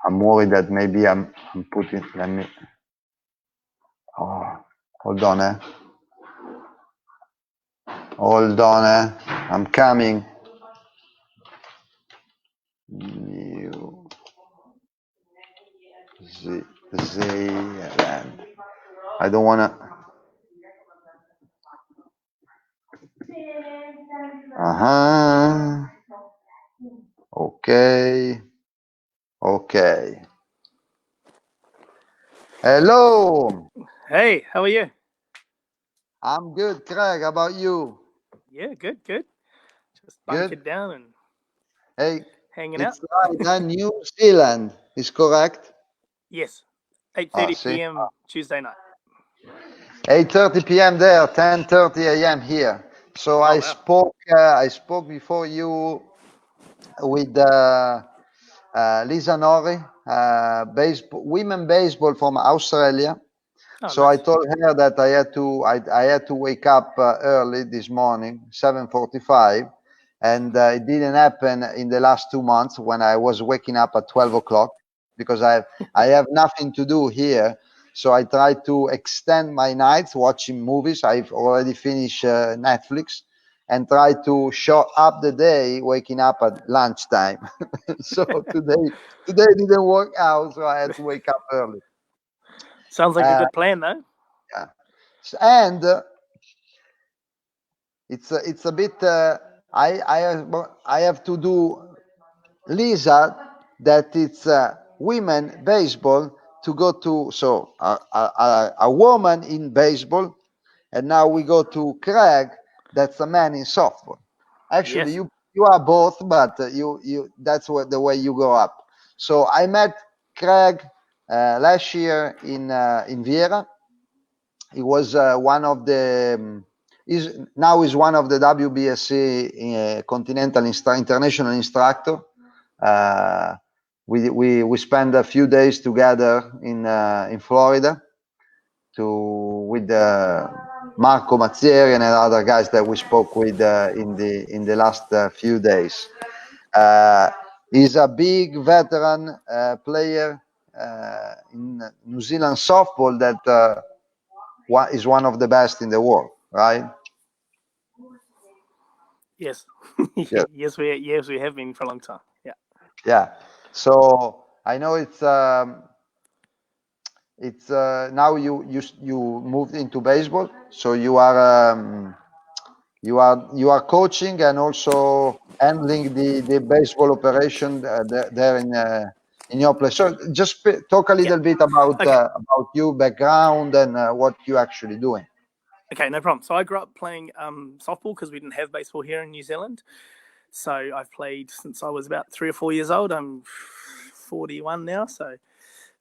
I'm worried that maybe I'm putting. Hold on, I'm coming. New Zealand. I don't wanna. Okay. Hello. Hey, how are you? I'm good, Craig. How about you? Yeah, good. Just bunkered down and hanging out. It's right, New Zealand is correct. Yes, 8:30 p.m. Tuesday night. 8:30 p.m. there, 10:30 a.m. here. So I spoke before you with Lisa Norrie, women baseball from Australia. So nice. I told her that I had to wake up early this morning, 7:45, and it didn't happen in the last 2 months when I was waking up at 12 o'clock because I have nothing to do here. So I try to extend my nights watching movies. I've already finished Netflix, and try to show up the day waking up at lunchtime. So today didn't work out, so I had to wake up early. Sounds like a good plan, though. Yeah, and it's a bit. I have to do, Lisa, that it's women baseball to go to. So a woman in baseball, and now we go to Craig. That's a man in softball. Actually, yes. you are both, but you that's the way you go up. So I met Craig last year in Viera. He was one of the. He's one of the WBSC Continental International instructor. We spent a few days together in Florida with Marco Mazzieri and other guys that we spoke with in the last few days. He's a big veteran player in New Zealand softball that is one of the best in the world, right? Yes. Yes, we have been for a long time. Yeah. Yeah. So I know it's now you moved into baseball, so you are coaching and also handling the baseball operation there in your place. So just talk a little bit about your background and what you're actually doing. Okay, no problem. So I grew up playing softball because we didn't have baseball here in New Zealand. So I've played since I was about 3 or 4 years old. I'm 41 now, so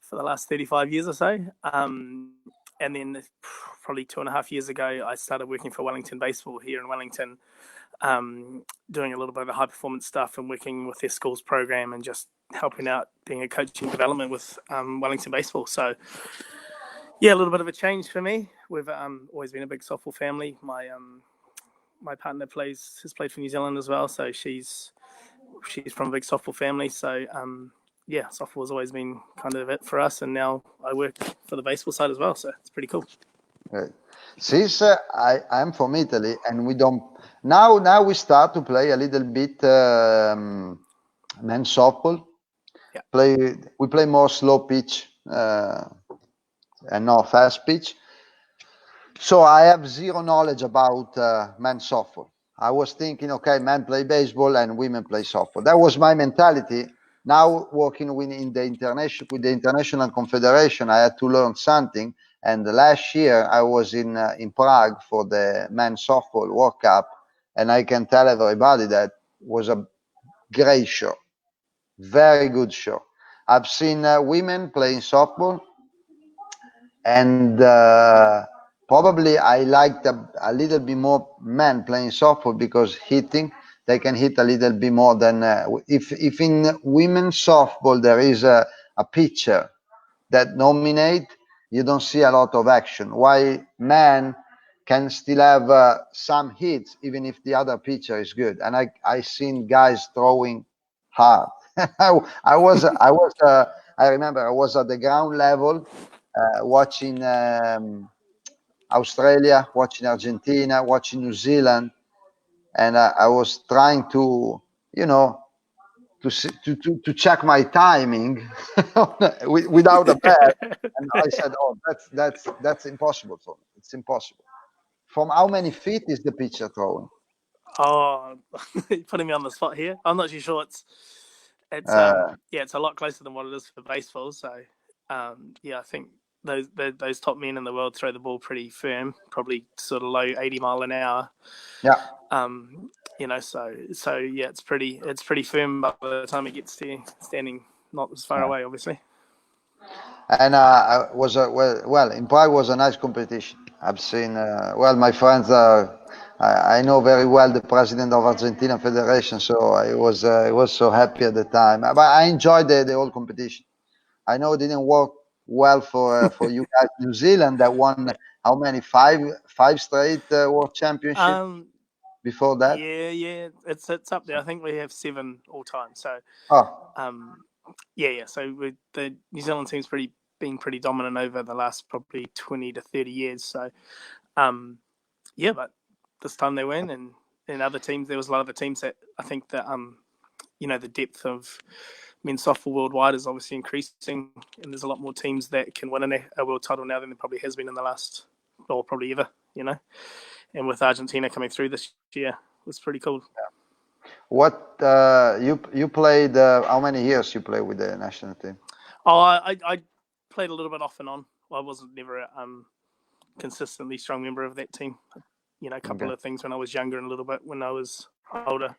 for the last 35 years or so. And then probably 2.5 years ago, I started working for Wellington Baseball here in Wellington, doing a little bit of the high performance stuff and working with their schools program and just helping out being a coaching development with Wellington Baseball. So yeah, a little bit of a change for me. We've always been a big softball family. My partner has played for New Zealand as well, so she's from a big softball family. So yeah, softball has always been kind of it for us, and now I work for the baseball side as well, so it's pretty cool. Right. Since I'm from Italy, and we don't now we start to play a little bit men's softball. Yeah. We play more slow pitch and not fast pitch. So I have zero knowledge about men's softball. I was thinking, okay, men play baseball and women play softball. That was my mentality. Now working with the International Confederation, I had to learn something. And last year I was in Prague for the men's softball World Cup, and I can tell everybody that was a great show, very good show. I've seen women playing softball, and probably I liked a little bit more men playing softball because they can hit a little bit more than if in women's softball there is a pitcher that dominate, you don't see a lot of action. While men can still have some hits even if the other pitcher is good. And I seen guys throwing hard. I remember I was at the ground level watching Australia, watching Argentina, watching New Zealand, and I was trying to, to check my timing without a bat, and I said, "Oh, that's impossible for me. It's impossible." From how many feet is the pitcher throwing? Oh, you're putting me on the spot here. I'm not too sure. It's a lot closer than what it is for baseball. So, yeah, I think those top men in the world throw the ball pretty firm, probably sort of low 80 mile an hour. Yeah. So yeah, it's pretty firm by the time it gets to standing not as far away, obviously. And in Prague was a nice competition. I've seen my friends I know very well the president of Argentina Federation, so I was so happy at the time. But I enjoyed the whole competition. I know it didn't work well for you guys. New Zealand that won how many five straight world championships before that. Yeah, it's up there. I think we have 7 all time. So So the New Zealand team's been pretty dominant over the last probably 20 to 30 years. So but this time they win, and in other teams there was a lot of the teams that I think that the depth of men's softball worldwide is obviously increasing, and there's a lot more teams that can win a world title now than there probably has been in the last, or probably ever, And with Argentina coming through this year, it was pretty cool. Yeah. What you played? How many years you played with the national team? Oh, I played a little bit off and on. I wasn't never a consistently strong member of that team. A couple of things when I was younger and a little bit when I was older.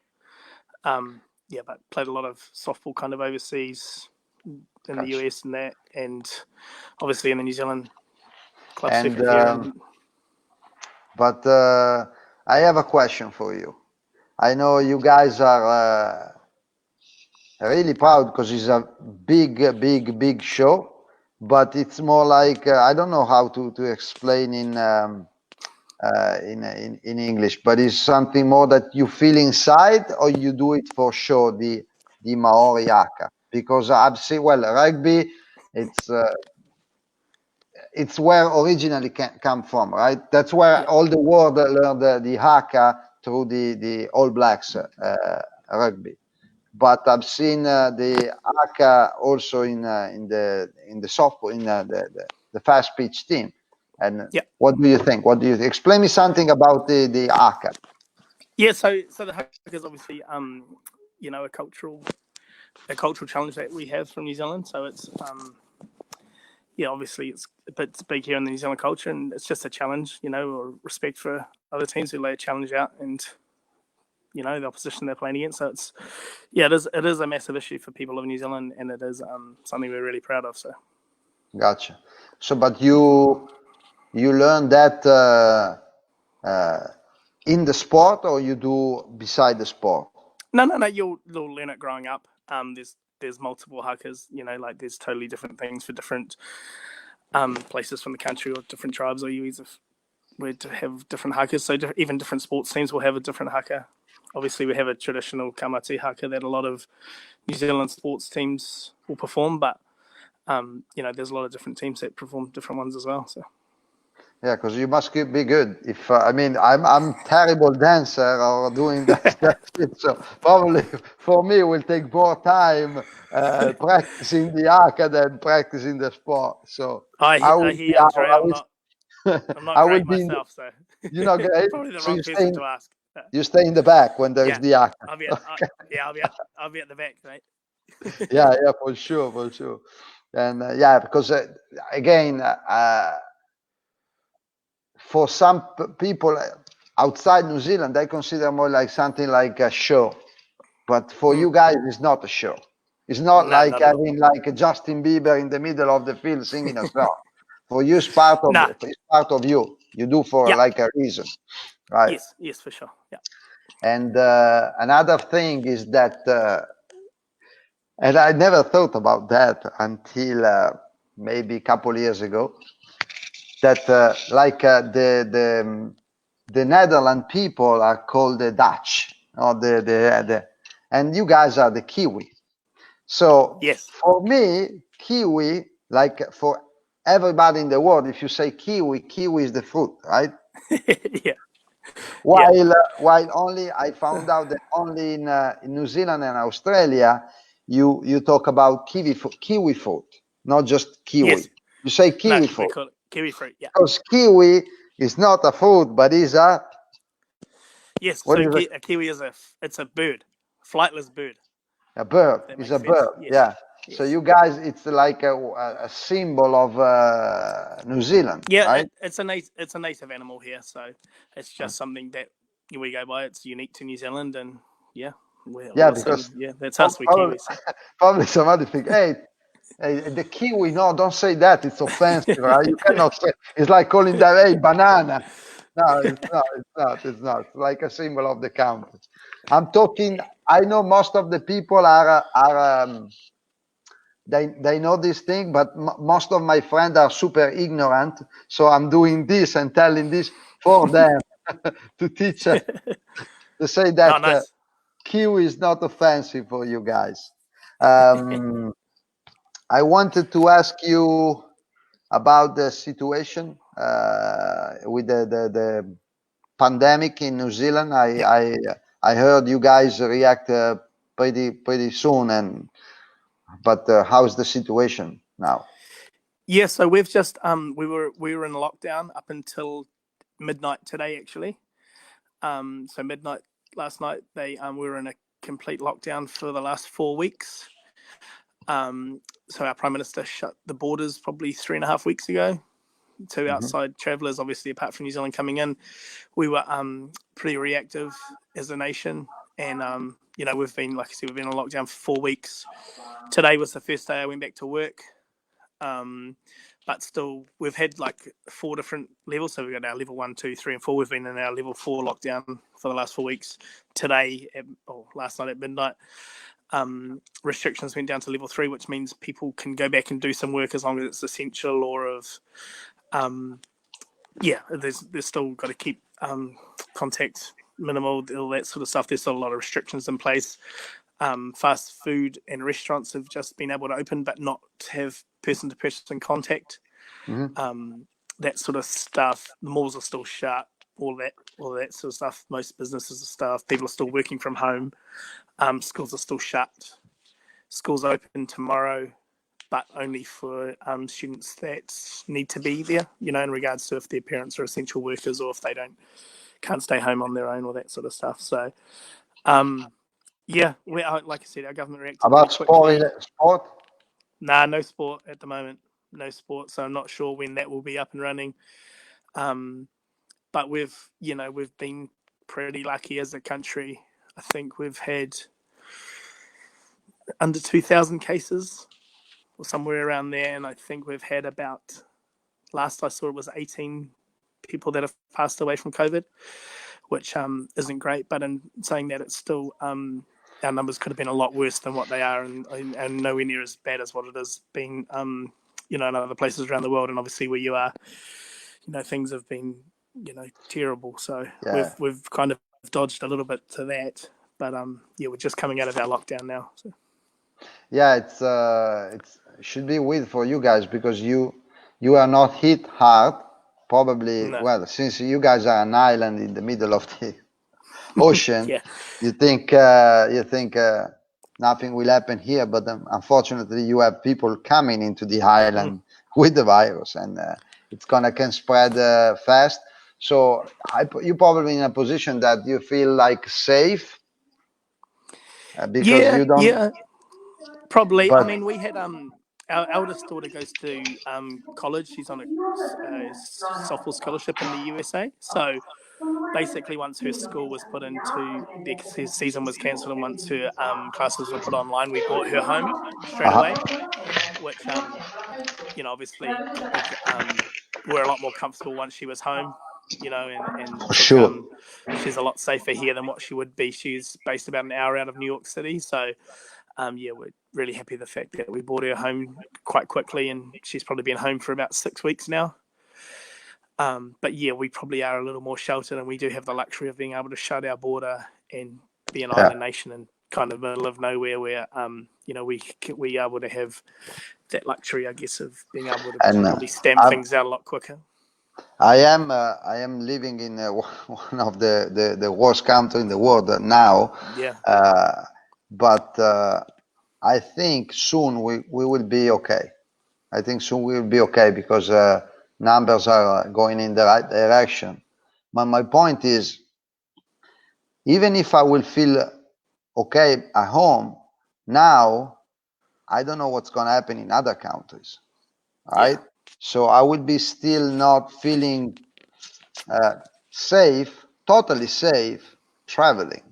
But played a lot of softball kind of overseas in the US and that, and obviously in the New Zealand club circuit here. But I have a question for you. I know you guys are really proud because it's a big show, but it's more like I don't know how to explain in English, but it's something more that you feel inside, or you do it for sure, the Maori haka. Because I've seen rugby, it's where originally come from, right? That's where all the world learned the haka through the All Blacks rugby. But I've seen the haka also in the softball, in the fast pitch team. And what do you think? Explain me something about the haka? Yeah, so the haka is obviously a cultural challenge that we have from New Zealand. So it's obviously it's a bit big here in the New Zealand culture, and it's just a challenge, or respect for other teams who lay a challenge out and the opposition they're playing against. So it's it is a massive issue for people of New Zealand, and it is something we're really proud of. So gotcha. So but you learn that in the sport, or you do beside the sport? No, you'll learn it growing up. There's multiple hakas, like there's totally different things for different places from the country or different tribes, or you would have different hakas. So even different sports teams will have a different haka. Obviously, we have a traditional kamati haka that a lot of New Zealand sports teams will perform, but there's a lot of different teams that perform different ones as well. So. Yeah, because you must be good. If I'm terrible dancer or doing that shit, so probably for me it will take more time practicing the haka than practicing the sport. So I hear you, Andrea. I'm not great myself, so you're not great. Probably the wrong person to ask. You stay in the back when there's the haka. I'll be at the back, mate. yeah, for sure. And because again. For some people outside New Zealand, they consider more like something like a show. But for you guys, it's not a show. It's not like having like Justin Bieber in the middle of the field singing a song. For you, it's part of you. You do for like a reason, right? Yes, for sure. Yeah. And another thing is that, and I never thought about that until maybe a couple of years ago. That the Netherlands people are called the Dutch, or and you guys are the Kiwi. So for me, Kiwi, like for everybody in the world, if you say Kiwi is the fruit, right? Yeah. While only I found out that only in New Zealand and Australia, you talk about kiwi fruit, not just kiwi. Yes. You say kiwi fruit. Kiwi fruit, yeah. Because kiwi is not a fruit, but is a... Yes, so a kiwi is a bird, flightless bird. A bird. It's a bird, yes. So you guys, it's like a symbol of New Zealand, Yeah, right? it's a native animal here, so it's just something that we go by. It's unique to New Zealand, and Because that's us. We probably, Kiwis. probably somebody think, hey, the kiwi, no, don't say that. It's offensive, right? You cannot say. It's like calling that, hey, banana. No, it's not. It's not. It's not. It's like a symbol of the country. I'm talking. I know most of the people are they know this thing, but most of my friends are super ignorant. So I'm doing this and telling this for them to teach to say that Nice. kiwi is not offensive for you guys. I wanted to ask you about the situation with the pandemic in New Zealand. I heard you guys react pretty soon, but how's the situation now? Yeah, so we've just we were in lockdown up until midnight today, actually. So midnight last night, we were in a complete lockdown for the last 4 weeks. So our Prime Minister shut the borders probably 3.5 weeks ago to outside travellers, obviously, apart from New Zealand coming in. We were pretty reactive as a nation. And, we've been, like I said, we've been on lockdown for 4 weeks. Today was the first day I went back to work. But still, we've had like 4 different levels. So we've got our level 1, 2, 3, and 4. We've been in our level 4 lockdown for the last 4 weeks. Today, last night at midnight, restrictions went down to level 3, which means people can go back and do some work as long as it's essential or there's still got to keep contact minimal, all that sort of stuff. There's still a lot of restrictions in place. Fast food and restaurants have just been able to open, but not have person-to-person contact. That sort of stuff. The malls are still shut. All that sort of stuff. Most businesses are staffed. People are still working from home. Schools are still shut. Schools open tomorrow, but only for students that need to be there. In regards to if their parents are essential workers or if they can't stay home on their own, or that sort of stuff. So. Like I said, our government reacted About pretty quickly. sport? Nah, no sport at the moment. No sport, so I'm not sure when that will be up and running. But we've been pretty lucky as a country. I think we've had under 2,000 cases or somewhere around there, and I think we've had about, last I saw it was 18 people that have passed away from COVID, which isn't great. But in saying that, it's still our numbers could have been a lot worse than what they are, and nowhere near as bad as what it is being, in other places around the world. And obviously where you are, things have been, terrible. So we've kind of dodged a little bit to that, but we're just coming out of our lockdown now. So. Yeah, it should be weird for you guys because you are not hit hard. Probably, well, since you guys are an island in the middle of the ocean, you think nothing will happen here. But unfortunately, you have people coming into the island with the virus, and it's can spread fast. So you're probably in a position that you feel like safe because you don't. Yeah, probably. But, I mean, we had our eldest daughter goes to college. She's on a softball scholarship in the USA. So basically, once her school was put into, the season was cancelled, and once her classes were put online, we brought her home straight away, which, obviously we're a lot more comfortable once she was home, and sure. She's a lot safer here than what she would be. She's based about an hour out of New York City. So, we're really happy with the fact that we brought her home quite quickly, and she's probably been home for about 6 weeks now. But we probably are a little more sheltered, and we do have the luxury of being able to shut our border and be an island nation and kind of middle of nowhere where, we are able to have that luxury, I guess, of being able to probably stamp things out a lot quicker. I am living in one of the worst country in the world now. But I think soon we will be okay. I think soon we will be okay because numbers are going in the right direction. But my point is, even if I will feel okay at home, now I don't know what's going to happen in other countries, right? So I will be still not feeling safe, totally safe traveling,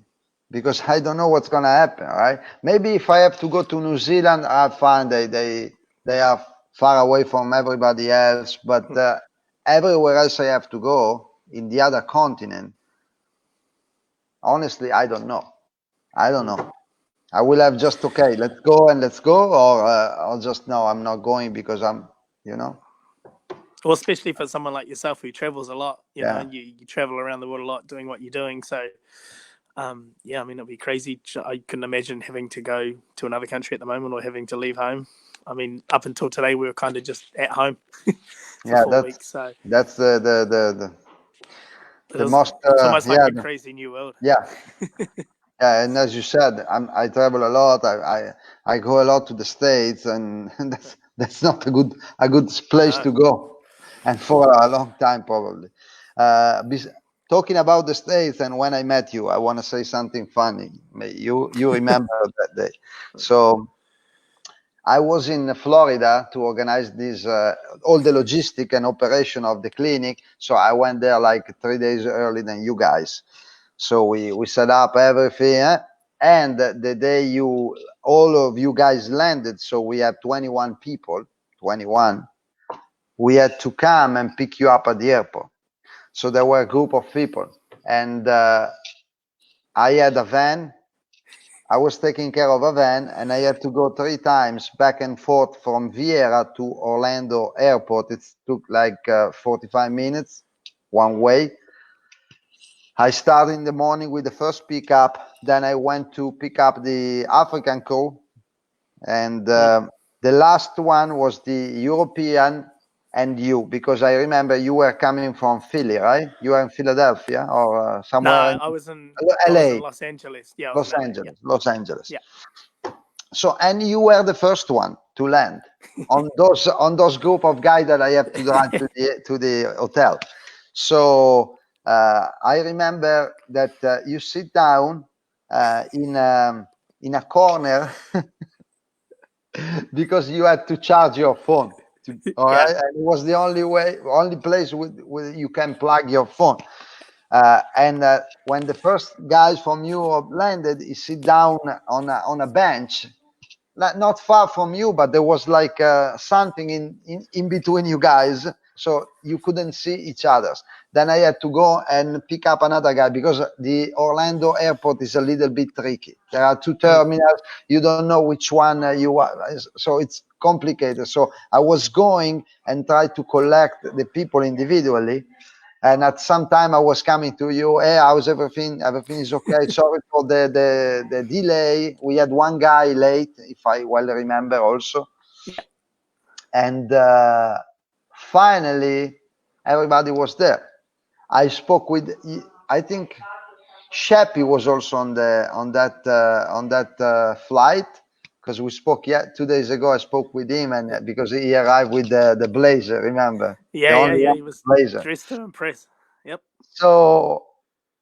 because I don't know what's going to happen, right? Maybe if I have to go to New Zealand, I find they are far away from everybody else, but everywhere else I have to go in the other continent, honestly, I don't know. I don't know. I will have just, okay, let's go, or I'll just, no, I'm not going because I'm, Well, especially for someone like yourself who travels a lot, you Yeah. know, you travel around the world a lot doing what you're doing. So, yeah, I mean, it'd be crazy. I couldn't imagine having to go to another country at the moment or having to leave home. I mean, up until today, we were kind of just at home for 4 weeks. So that's the most, it's almost like a crazy new world. Yeah. Yeah, and as you said, I travel a lot. I go a lot to the States, and that's not a good place to go, and for a long time probably. Talking about the States, and when I met you, I want to say something funny. You remember that day? So I was in Florida to organize this all the logistic and operation of the clinic. So I went there like 3 days early than you guys. So we set up everything, and the day all of you guys landed, so we have 21 people, 21, we had to come and pick you up at the airport. So there were a group of people, and I had a van. I was taking care of a van, and I had to go 3 times back and forth from Vieira to Orlando airport. It took like 45 minutes one way. I started in the morning with the first pickup. Then I went to pick up the African crew. And the last one was the European and you, because I remember you were coming from Philly, right? You were in Philadelphia or somewhere? No, I was in LA. I was in Los Angeles. Yeah, Los Angeles. Yeah. Los Angeles. Yeah. So, and you were the first one to land on those group of guys that I have to drive to the hotel. So I remember that you sit down in a corner because you had to charge your phone. All right, and it was the only place where you can plug your phone. And when the first guys from Europe landed, he sit down on a bench, not far from you, but there was like something in between you guys, so you couldn't see each other. Then I had to go and pick up another guy because the Orlando airport is a little bit tricky. There are 2 terminals. You don't know which one you are, so it's complicated. So I was going and try to collect the people individually. And at some time I was coming to you, hey, how's everything? Everything is okay. Sorry for the delay. We had one guy late, if I well remember also. Yeah. And finally, everybody was there. I spoke with, I think Sheppy was also on that flight, because we spoke 2 days ago. I spoke with him, and because he arrived with the blazer, remember? Yeah. He was blazer. Dressed to impress. Yep. So,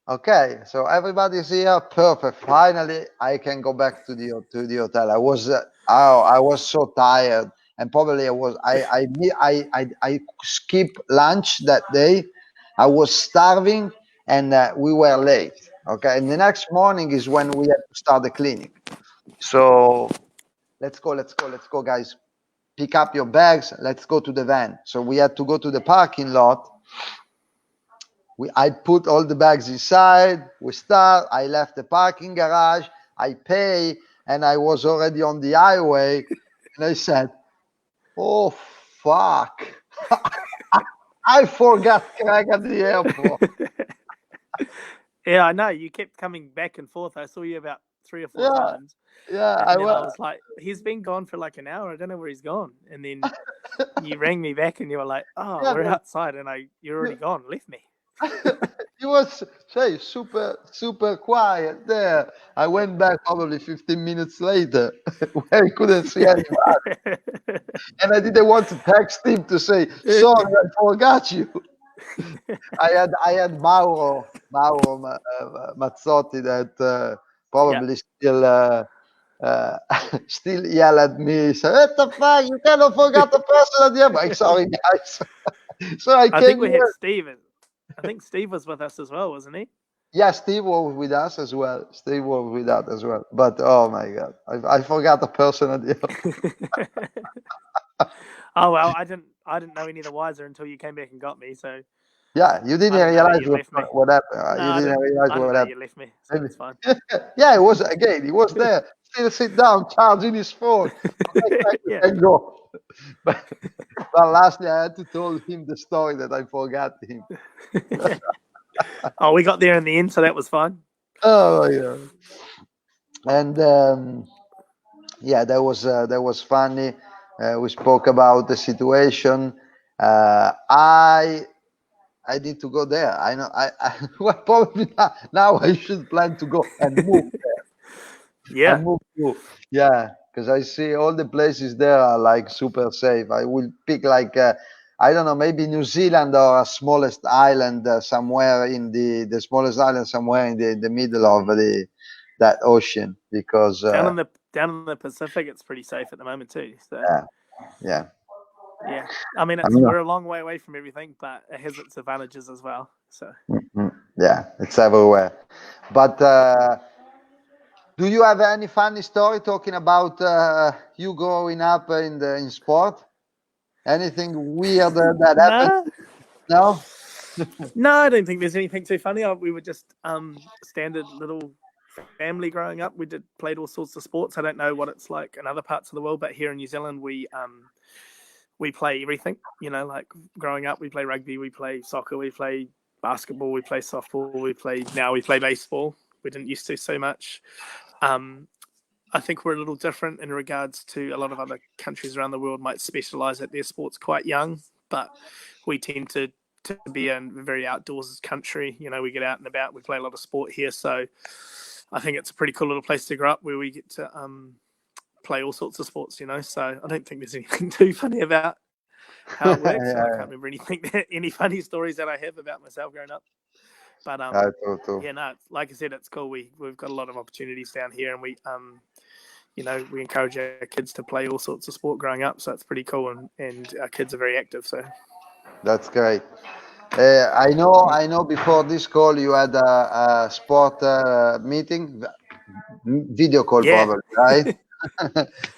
okay, so everybody's here, perfect. Finally, I can go back to the hotel. I was so tired, and probably I skipped lunch that day. I was starving, and we were late. Okay, and the next morning is when we had to start the clinic. So let's go, guys. Pick up your bags. Let's go to the van. So we had to go to the parking lot. I put all the bags inside. We start. I left the parking garage. I pay, and I was already on the highway. And I said, "Oh fuck! I forgot Craig at the airport." Yeah, I know. You kept coming back and forth. I saw you about 3 or 4 times. Yeah, and I was like, he's been gone for like an hour. I don't know where he's gone. And then you rang me back, and you were like, "Oh, we're outside," and you're already gone. Left me. He was super quiet there. I went back probably 15 minutes later where he couldn't see anybody. And I didn't want to text him to say, "Sorry, I forgot you." I had Mauro Mazzotti that probably still still yell at me. Say, "What the fuck? You cannot forget the person at the end." Like, sorry, guys. So I think we here. had Steve. I think Steve was with us as well, wasn't he? Yeah, Steve was with us as well. Steve was with us as well. But oh my God, I forgot the person at the end. Oh well, I didn't know any the wiser until you came back and got me. So yeah, you didn't realize what happened. No, you didn't realize what happened. You left me, so it's fine. Yeah, it was again. He was there, still sit down, charging his phone. Yeah. And go. But lastly, I had to tell him the story that I forgot him. Oh, we got there in the end, so that was fun. Oh yeah. And yeah, that was funny. We spoke about the situation. I need to go there. I know. Well, probably now I should plan to go and move there. Yeah. And move to, yeah, because I see all the places there are like super safe. I will pick like I don't know, maybe New Zealand or a smallest island somewhere in the smallest island somewhere in the middle of that ocean, because down in the Pacific it's pretty safe at the moment too. So yeah. I mean, we're a long way away from everything, but it has its advantages as well. So yeah, it's everywhere. But do you have any funny story talking about you growing up in sport? Anything weird that happened? No. No, I don't think there's anything too funny. We were just standard little family growing up. We played all sorts of sports. I don't know what it's like in other parts of the world, but here in New Zealand, we play everything. You know, like growing up, we play rugby, we play soccer, we play basketball, we play softball, we play baseball. We didn't used to so much. I think we're a little different in regards to a lot of other countries around the world might specialize at their sports quite young, but we tend to be a very outdoors country. You know, we get out and about, we play a lot of sport here. So I think it's a pretty cool little place to grow up where we get to play all sorts of sports, you know. So I don't think there's anything too funny about how it works. I can't remember any funny stories that I have about myself growing up. But yeah, no, like I said, it's cool. We've got a lot of opportunities down here, and we we encourage our kids to play all sorts of sport growing up. So it's pretty cool, and our kids are very active. So that's great. I know. Before this call, you had a sport meeting, video call, probably, right?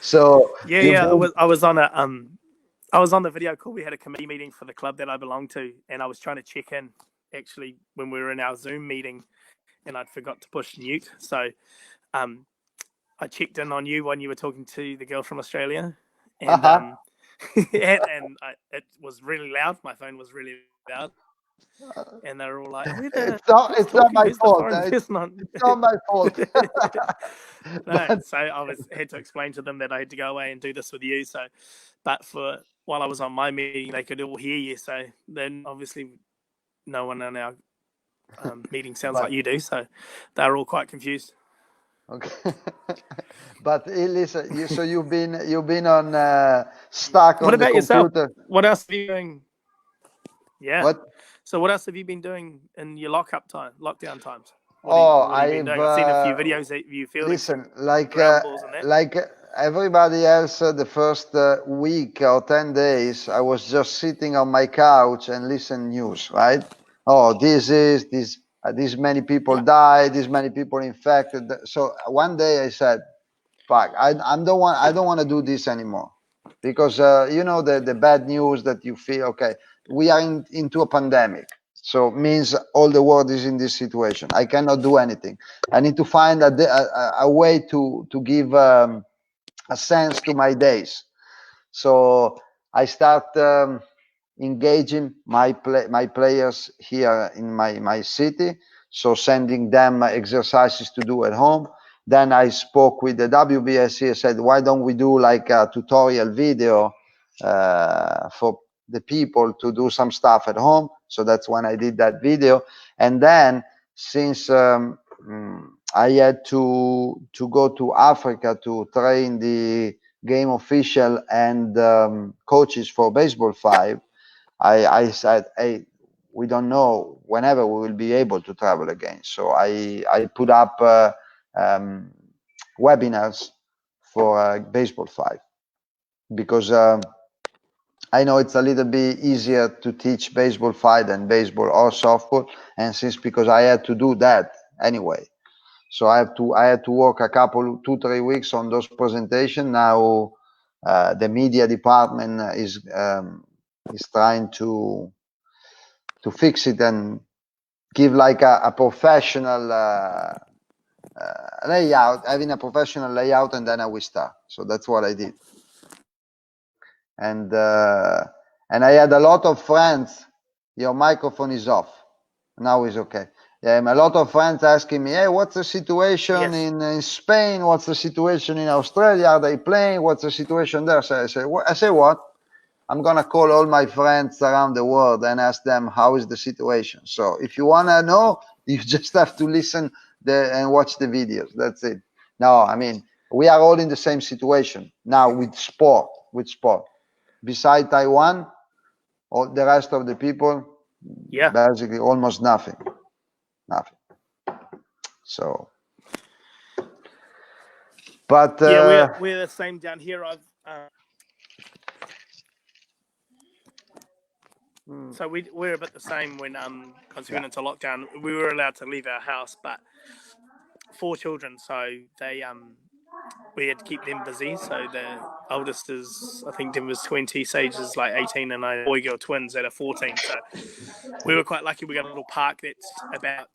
So I was on the video call. We had a committee meeting for the club that I belong to, and I was trying to check in actually when we were in our Zoom meeting, and I'd forgot to push mute. So I checked in on you when you were talking to the girl from Australia, and it was really loud. My phone was really loud, and they were all like, "It's not my fault. It's not my fault." No, so I had to explain to them that I had to go away and do this with you. So, but while I was on my meeting, they could all hear you. So then, obviously, no one in our meeting sounds like you do. So they're all quite confused. Okay. But listen, you've been on stuck on the computer. What about yourself? What else have you been doing? Yeah. What? So what else have you been doing in your lockdown times? I've seen a few videos that you feel. Listen, like everybody else, the first week or 10 days, I was just sitting on my couch and listen news, right? Oh, these many people died, these many people infected. So one day I said, "Fuck, I don't want to do this anymore," because the bad news that you feel. Okay, we are into a pandemic, so means all the world is in this situation. I cannot do anything. I need to find a way to give a sense to my days. So I start engaging my players here in my city, so sending them exercises to do at home. Then I spoke with the WBSC. I said, why don't we do like a tutorial video for the people to do some stuff at home? So that's when I did that video. And then since I had to go to Africa to train the game official and coaches for Baseball5, I said, hey, we don't know whenever we will be able to travel again. So I put up webinars for Baseball5, because I know it's a little bit easier to teach Baseball5 than baseball or softball, and because I had to do that anyway, so I had to work a couple 2-3 weeks on those presentations. Now the media department is trying to fix it and give like a professional layout, having a professional layout, and then I will start. So that's what I did. And I had a lot of friends. Your microphone is off. Now it's okay. A lot of friends asking me, hey, what's the situation in Spain? What's the situation in Australia? Are they playing? What's the situation there? So I say what? I'm going to call all my friends around the world and ask them how is the situation. So if you want to know, you just have to listen and watch the videos. That's it. No, I mean, we are all in the same situation now with sport. Beside Taiwan, all the rest of the people, basically almost nothing. So, but we're the same down here. So we're a bit the same when because we went into lockdown. We were allowed to leave our house, but 4 children, so they we had to keep them busy. So the oldest is, I think, Denver's 20, Sage is like 18, and I boy-girl twins that are 14. So we were quite lucky. We got a little park that's about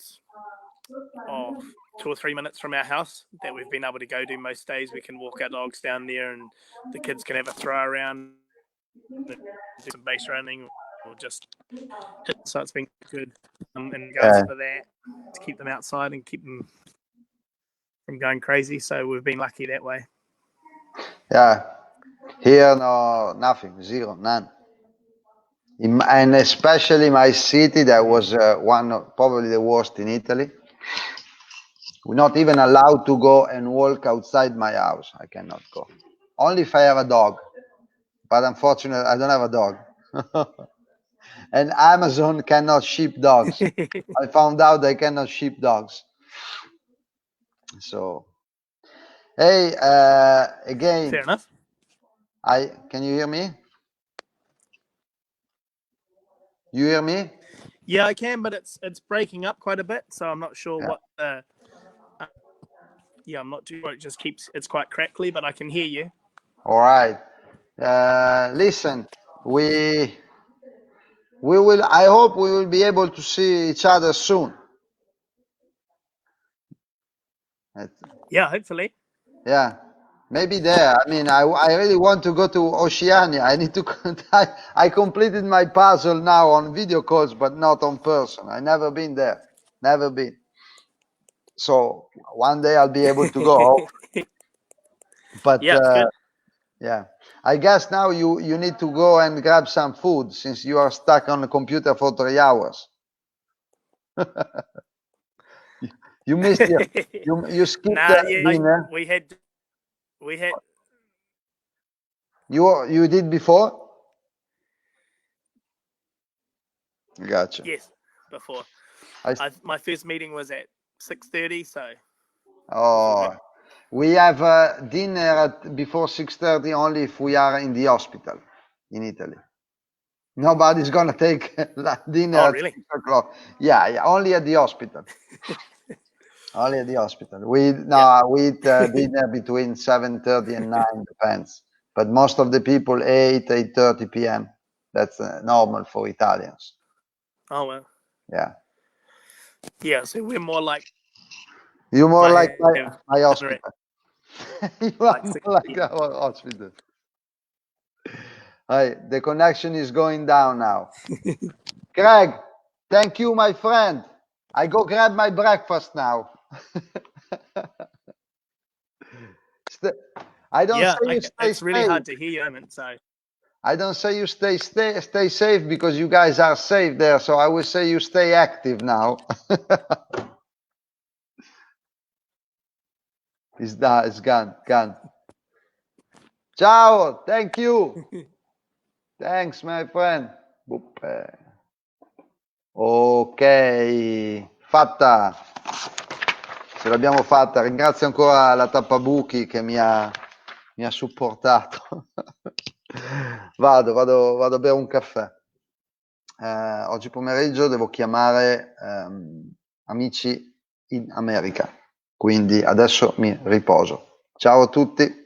2 or 3 minutes from our house that we've been able to go to most days. We can walk our dogs down there, and the kids can have a throw around, do some base running, or just hit. So it's been good in regards for that, to keep them outside and keep them from going crazy. So we've been lucky that way. Yeah, here no, nothing, zero, none. And especially my city, that was probably the worst in Italy. We're not even allowed to go and walk outside my house. I cannot go. Only if I have a dog. But unfortunately, I don't have a dog. And Amazon cannot ship dogs. I found out they cannot ship dogs. So, hey, again. Fair enough. Can you hear me? You hear me? Yeah, I can, but it's breaking up quite a bit, so I'm not sure what the. I'm not too sure. It's quite crackly, but I can hear you. All right. Listen, we will. I hope we will be able to see each other soon. Yeah, hopefully. Yeah, maybe there. I mean, I really want to go to Oceania. I need to. I completed my puzzle now on video calls, but not on person. I never been there. Never been. So one day I'll be able to go. But yeah, I guess now you need to go and grab some food since you are stuck on the computer for 3 hours. You missed you skipped dinner. We had. You did before? Gotcha. Yes, before. My first meeting was at 6:30, so. Oh, we have dinner before 6:30 only if we are in the hospital in Italy. Nobody's gonna take dinner at 6 o'clock. Yeah, only at the hospital. Only at the hospital. We eat dinner between 7:30 and 9, depends. But most of the people 8:30 p.m. That's normal for Italians. Oh well. Yeah. Yeah, so we're more like. You're more like my hospital. You are more like our hospital. Hey, the connection is going down now. Greg, thank you, my friend. I go grab my breakfast now. I don't say you stay it's really hard to hear you, so. I don't say you stay safe because you guys are safe there. So I will say you stay active now. It's gone. Ciao. Thank you. Thanks, my friend. Ok, fatta. Ce l'abbiamo fatta. Ringrazio ancora la Tappabuchi che mi ha mi ha supportato. Vado a bere un caffè. Oggi pomeriggio devo chiamare amici in America, quindi adesso mi riposo. Ciao a tutti.